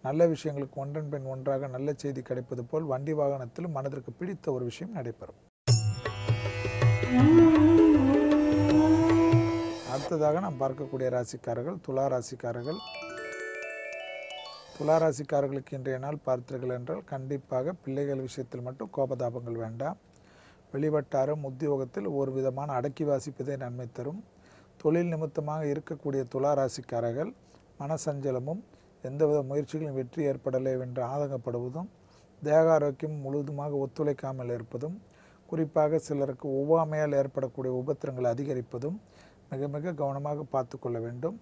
நல்ல விஷயங்களுக்கு ஒன்றன் பின் ஒன்றாக நல்ல செய்தி கிடைப்பது போல் வண்டி வாகனத்தில் மனதிற்கு பிடித்த ஒரு விஷயம் நடைபெறும். அடுத்ததாக நாம் பார்க்கக்கூடிய ராசிக்காரர்கள் துலா ராசிக்காரர்கள். துலா ராசிக்காரர்களுக்கு இன்றைய நாள் பார்த்தீர்கள் என்றால் கண்டிப்பாக பிள்ளைகள் விஷயத்தில் மட்டும் கோபதாபங்கள் வேண்டாம். வெளிவட்டாரம் உத்தியோகத்தில் ஒரு விதமான அடக்கி வாசிப்பதே நன்மை தரும். தொழில் நிமித்தமாக இருக்கக்கூடிய துலா ராசிக்காரர்கள் மனசஞ்சலமும் எந்தவித முயற்சிகளும் வெற்றி ஏற்படலை என்று ஆதங்கப்படுவதும் தேக ஆரோக்கியம் முழுவதுமாக ஒத்துழைக்காமல் இருப்பதும் குறிப்பாக சிலருக்கு ஒவ்வாமையால் ஏற்படக்கூடிய உபத்திரங்கள் அதிகரிப்பதும் மிக மிக கவனமாக பார்த்து கொள்ள வேண்டும்.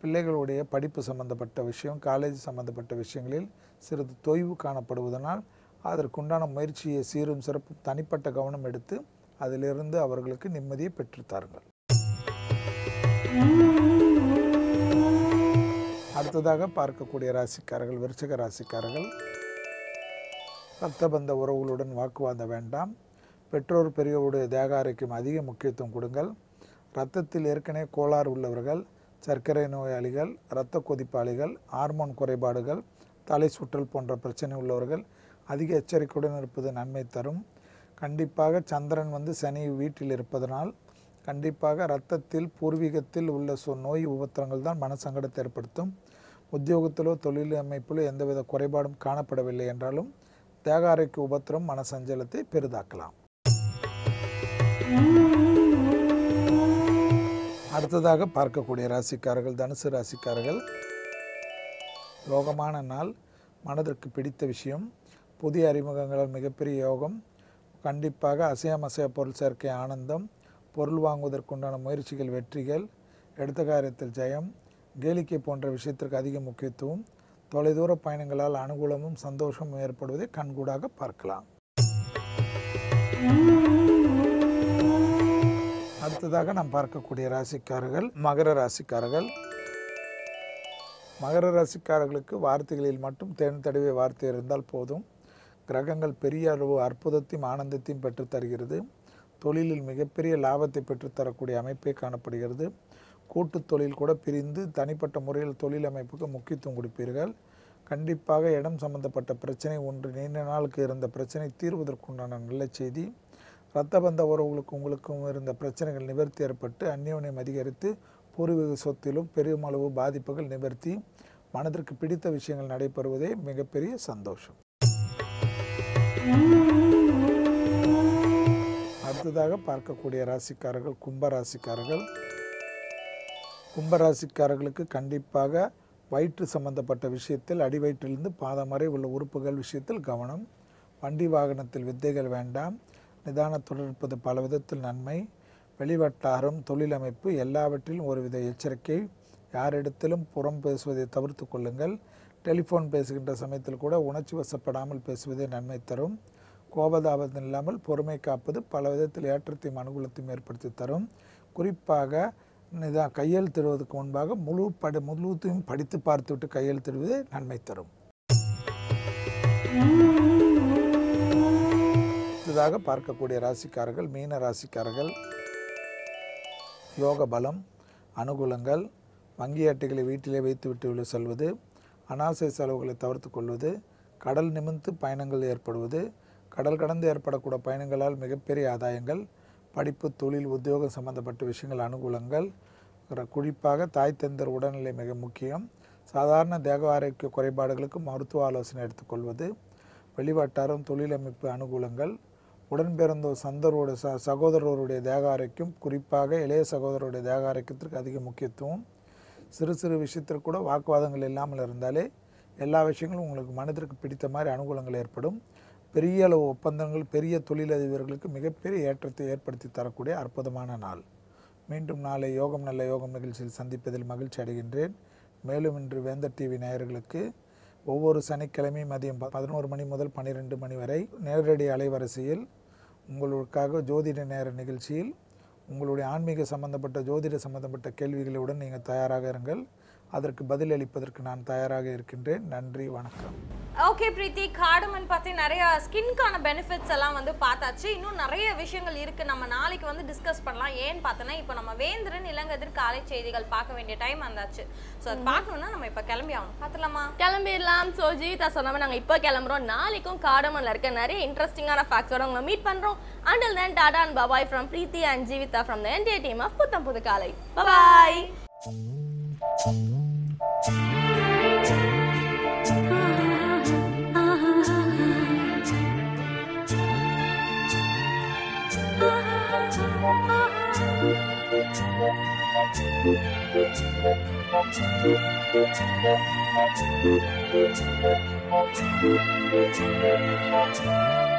பிள்ளைகளுடைய படிப்பு சம்பந்தப்பட்ட விஷயம் காலேஜ் சம்பந்தப்பட்ட விஷயங்களில் சிறிது தொய்வு காணப்படுவதனால் அதற்குண்டான முயற்சியை சீரும் சிறப்பும் தனிப்பட்ட கவனம் எடுத்து அதிலிருந்து அவர்களுக்கு நிம்மதியை பெற்றுத்தாருங்கள். அடுத்ததாக பார்க்கக்கூடிய ராசிக்காரர்கள் விருச்சிக ராசிக்காரர்கள். ரத்தபந்த உறவுகளுடன் வாக்குவாதம் வேண்டாம். பெற்றோர் பெரியோருடைய தேக ஆரோக்கியம் அதிக முக்கியத்துவம் கொடுங்கள். இரத்தத்தில் ஏற்கனவே கோளாறு உள்ளவர்கள், சர்க்கரை நோயாளிகள், இரத்த கொதிப்பாளிகள், ஹார்மோன் குறைபாடுகள், தலை சுற்றல் போன்ற பிரச்சனை உள்ளவர்கள் அதிக எச்சரிக்கையுடன் இருப்பது நன்மை தரும். கண்டிப்பாக சந்திரன் சனி வீட்டில் இருப்பதனால் கண்டிப்பாக இரத்தத்தில் பூர்வீகத்தில் உள்ள நோய் உபத்திரங்கள் தான் மனசங்கடத்தை ஏற்படுத்தும். உத்தியோகத்திலோ தொழில் அமைப்பிலோ எந்தவித குறைபாடும் காணப்படவில்லை என்றாலும் தேக ஆரோக்கிய உபத்திரம் மனசஞ்சலத்தை பெரிதாக்கலாம். அடுத்ததாக பார்க்கக்கூடிய ராசிக்காரர்கள் தனுசு ராசிக்காரர்கள். யோகமான நாள். மனதிற்கு பிடித்த விஷயம். புதிய அறிமுகங்களால் மிகப்பெரிய யோகம். கண்டிப்பாக அசையா பொருள் சேர்க்கை ஆனந்தம். பொருள் வாங்குவதற்குண்டான முயற்சிகள் வெற்றிகள். எடுத்த காரியத்தில் ஜெயம். கேளிக்கை போன்ற விஷயத்திற்கு அதிக முக்கியத்துவம். தொலைதூர பயணங்களால் அனுகூலமும் சந்தோஷமும் ஏற்படுவதை கண்கூடாக பார்க்கலாம். அடுத்ததாக நாம் பார்க்கக்கூடிய ராசிக்காரர்கள் மகர ராசிக்காரர்கள். மகர ராசிக்காரர்களுக்கு வார்த்தைகளில் மட்டும் தேன் தடவிய வார்த்தை இருந்தால் போதும். கிரகங்கள் பெரிய அளவு அற்புதத்தையும் ஆனந்தத்தையும் பெற்றுத்தருகிறது. தொழிலில் மிகப்பெரிய லாபத்தை பெற்றுத்தரக்கூடிய அமைப்பே காணப்படுகிறது. கூட்டு தொழில் கூட பிரிந்து தனிப்பட்ட முறையில் தொழில் அமைப்புக்கு முக்கியத்துவம் கொடுப்பீர்கள். கண்டிப்பாக இடம் சம்பந்தப்பட்ட பிரச்சனை ஒன்று நீண்ட நாளுக்கு இருந்த பிரச்சனை தீர்வதற்குண்டான நல்ல செய்தி. இரத்தபந்த உறவுகளுக்கு உங்களுக்கும் இருந்த பிரச்சனைகள் நிவர்த்தி ஏற்பட்டு அந்யோன்யம் அதிகரித்து பூர்வீக சொத்திலும் பெருமளவு பாதிப்புகள் நிவர்த்தி மனதிற்கு பிடித்த விஷயங்கள் நடைபெறுவதே மிகப்பெரிய சந்தோஷம். அடுத்ததாக பார்க்கக்கூடிய ராசிக்காரர்கள் கும்பராசிக்காரர்கள். கும்பராசிக்காரர்களுக்கு கண்டிப்பாக வயிற்று சம்பந்தப்பட்ட விஷயத்தில் அடிவயிற்றிலிருந்து பாதம் வரை உள்ள உறுப்புகள் விஷயத்தில் கவனம். வண்டி வாகனத்தில் வித்தைகள் வேண்டாம். நிதானத்துடன் இருப்பது பல விதத்தில் நன்மை. வெளிவட்டாரம் தொழில் அமைப்பு எல்லாவற்றிலும் ஒருவித எச்சரிக்கை. யாரிடத்திலும் புறம் பேசுவதை தவிர்த்து கொள்ளுங்கள். டெலிஃபோன் பேசுகின்ற சமயத்தில் கூட உணர்ச்சி வசப்படாமல் பேசுவதே நன்மை தரும். கோபதாபம் இல்லாமல் பொறுமை காப்பது பல விதத்தில் ஏற்றத்தையும் அனுகூலத்தையும் ஏற்படுத்தி தரும். குறிப்பாக கையெழுத்திடுவதற்கு முன்பாக முழுவதையும் படித்து பார்த்துவிட்டு கையெழுத்திடுவதே நன்மை தரும். அடுத்ததாக பார்க்கக்கூடிய ராசிக்காரர்கள் மீன ராசிக்காரர்கள். யோக பலம் அனுகூலங்கள். வங்கி அட்டைகளை வீட்டிலே வைத்துவிட்டு செல்வது. அனாவசிய செலவுகளை தவிர்த்து கொள்வது. கடல் நிமிர்ந்து பயணங்கள் ஏற்படுவது. கடல் கடந்து ஏற்படக்கூடிய பயணங்களால் மிகப்பெரிய ஆதாயங்கள். படிப்பு தொழில் உத்தியோகம் சம்பந்தப்பட்ட விஷயங்கள் அனுகூலங்கள். குறிப்பாக தாய் தந்தர் உடல்நிலை மிக முக்கியம். சாதாரண தேக ஆரோக்கிய குறைபாடுகளுக்கு மருத்துவ ஆலோசனை எடுத்துக்கொள்வது. வெளிவட்டாரம் தொழில் அமைப்பு அனுகூலங்கள். உடன் பிறந்த சந்தரோட சகோதரருடைய தேக ஆரோக்கியம் குறிப்பாக இளைய சகோதரருடைய தேக ஆரோக்கியத்திற்கு அதிக முக்கியத்துவம். சிறு சிறு விஷயத்திற்கு கூட வாக்குவாதங்கள் இல்லாமல் இருந்தாலே எல்லா விஷயங்களும் உங்களுக்கு மனதிற்கு பிடித்த மாதிரி அனுகூலங்கள் ஏற்படும். பெரிய அளவு ஒப்பந்தங்கள், பெரிய தொழிலதிபர்களுக்கு மிகப்பெரிய ஏற்றத்தை ஏற்படுத்தி தரக்கூடிய அற்புதமான நாள். மீண்டும் நாளை யோகம் நல்ல யோகம் நிகழ்ச்சியில் சந்திப்பதில் மகிழ்ச்சி அடைகின்றேன். மேலும் இன்று வேந்தர் டிவி நேயர்களுக்கு ஒவ்வொரு சனிக்கிழமையும் மதியம் 11 மணி முதல் 12 மணி வரை நேரடி அலைவரிசையில் உங்களுக்காக ஜோதிட நேர நிகழ்ச்சியில் உங்களுடைய ஆன்மீக சம்பந்தப்பட்ட ஜோதிட சம்பந்தப்பட்ட கேள்விகளுடன் நீங்கள் தயாராக இருங்கள். அதற்கு பதில் அளிப்பதற்கு நான் தயாராக இருக்கின்றேன். நன்றி, வணக்கம். ஓகே பிரீத்தி, கார்டமன் பற்றி நிறைய ஸ்கின்கான பெனிஃபிட்ஸ் எல்லாம் வந்து பார்த்தாச்சு. இன்னும் நிறைய விஷயங்கள் இருக்குது, நம்ம நாளைக்கு வந்து டிஸ்கஸ் பண்ணலாம். ஏன்னு பார்த்தோன்னா இப்போ நம்ம வேந்திரன் இளங்கதிர் காலை செய்திகள் பார்க்க வேண்டிய டைம் வந்தாச்சு. ஸோ அது பார்க்கணுன்னா நம்ம இப்போ கிளம்பி ஆகணும். பார்த்துலாமா? கிளம்பிடலாம். ஸோ ஜீவிதா சொன்னாமல் நாங்கள் இப்போ கிளம்புறோம். நாளைக்கும் கார்டமனில் இருக்க நிறைய இன்ட்ரெஸ்டிங்கான ஃபேக்ட்ஸோட உங்களை மீட் பண்ணுறோம். Until then, Tata and bye-bye from Preeti and Jeevitha from the entire team of Putham Pudhu Kalai. Bye-bye. Thank you.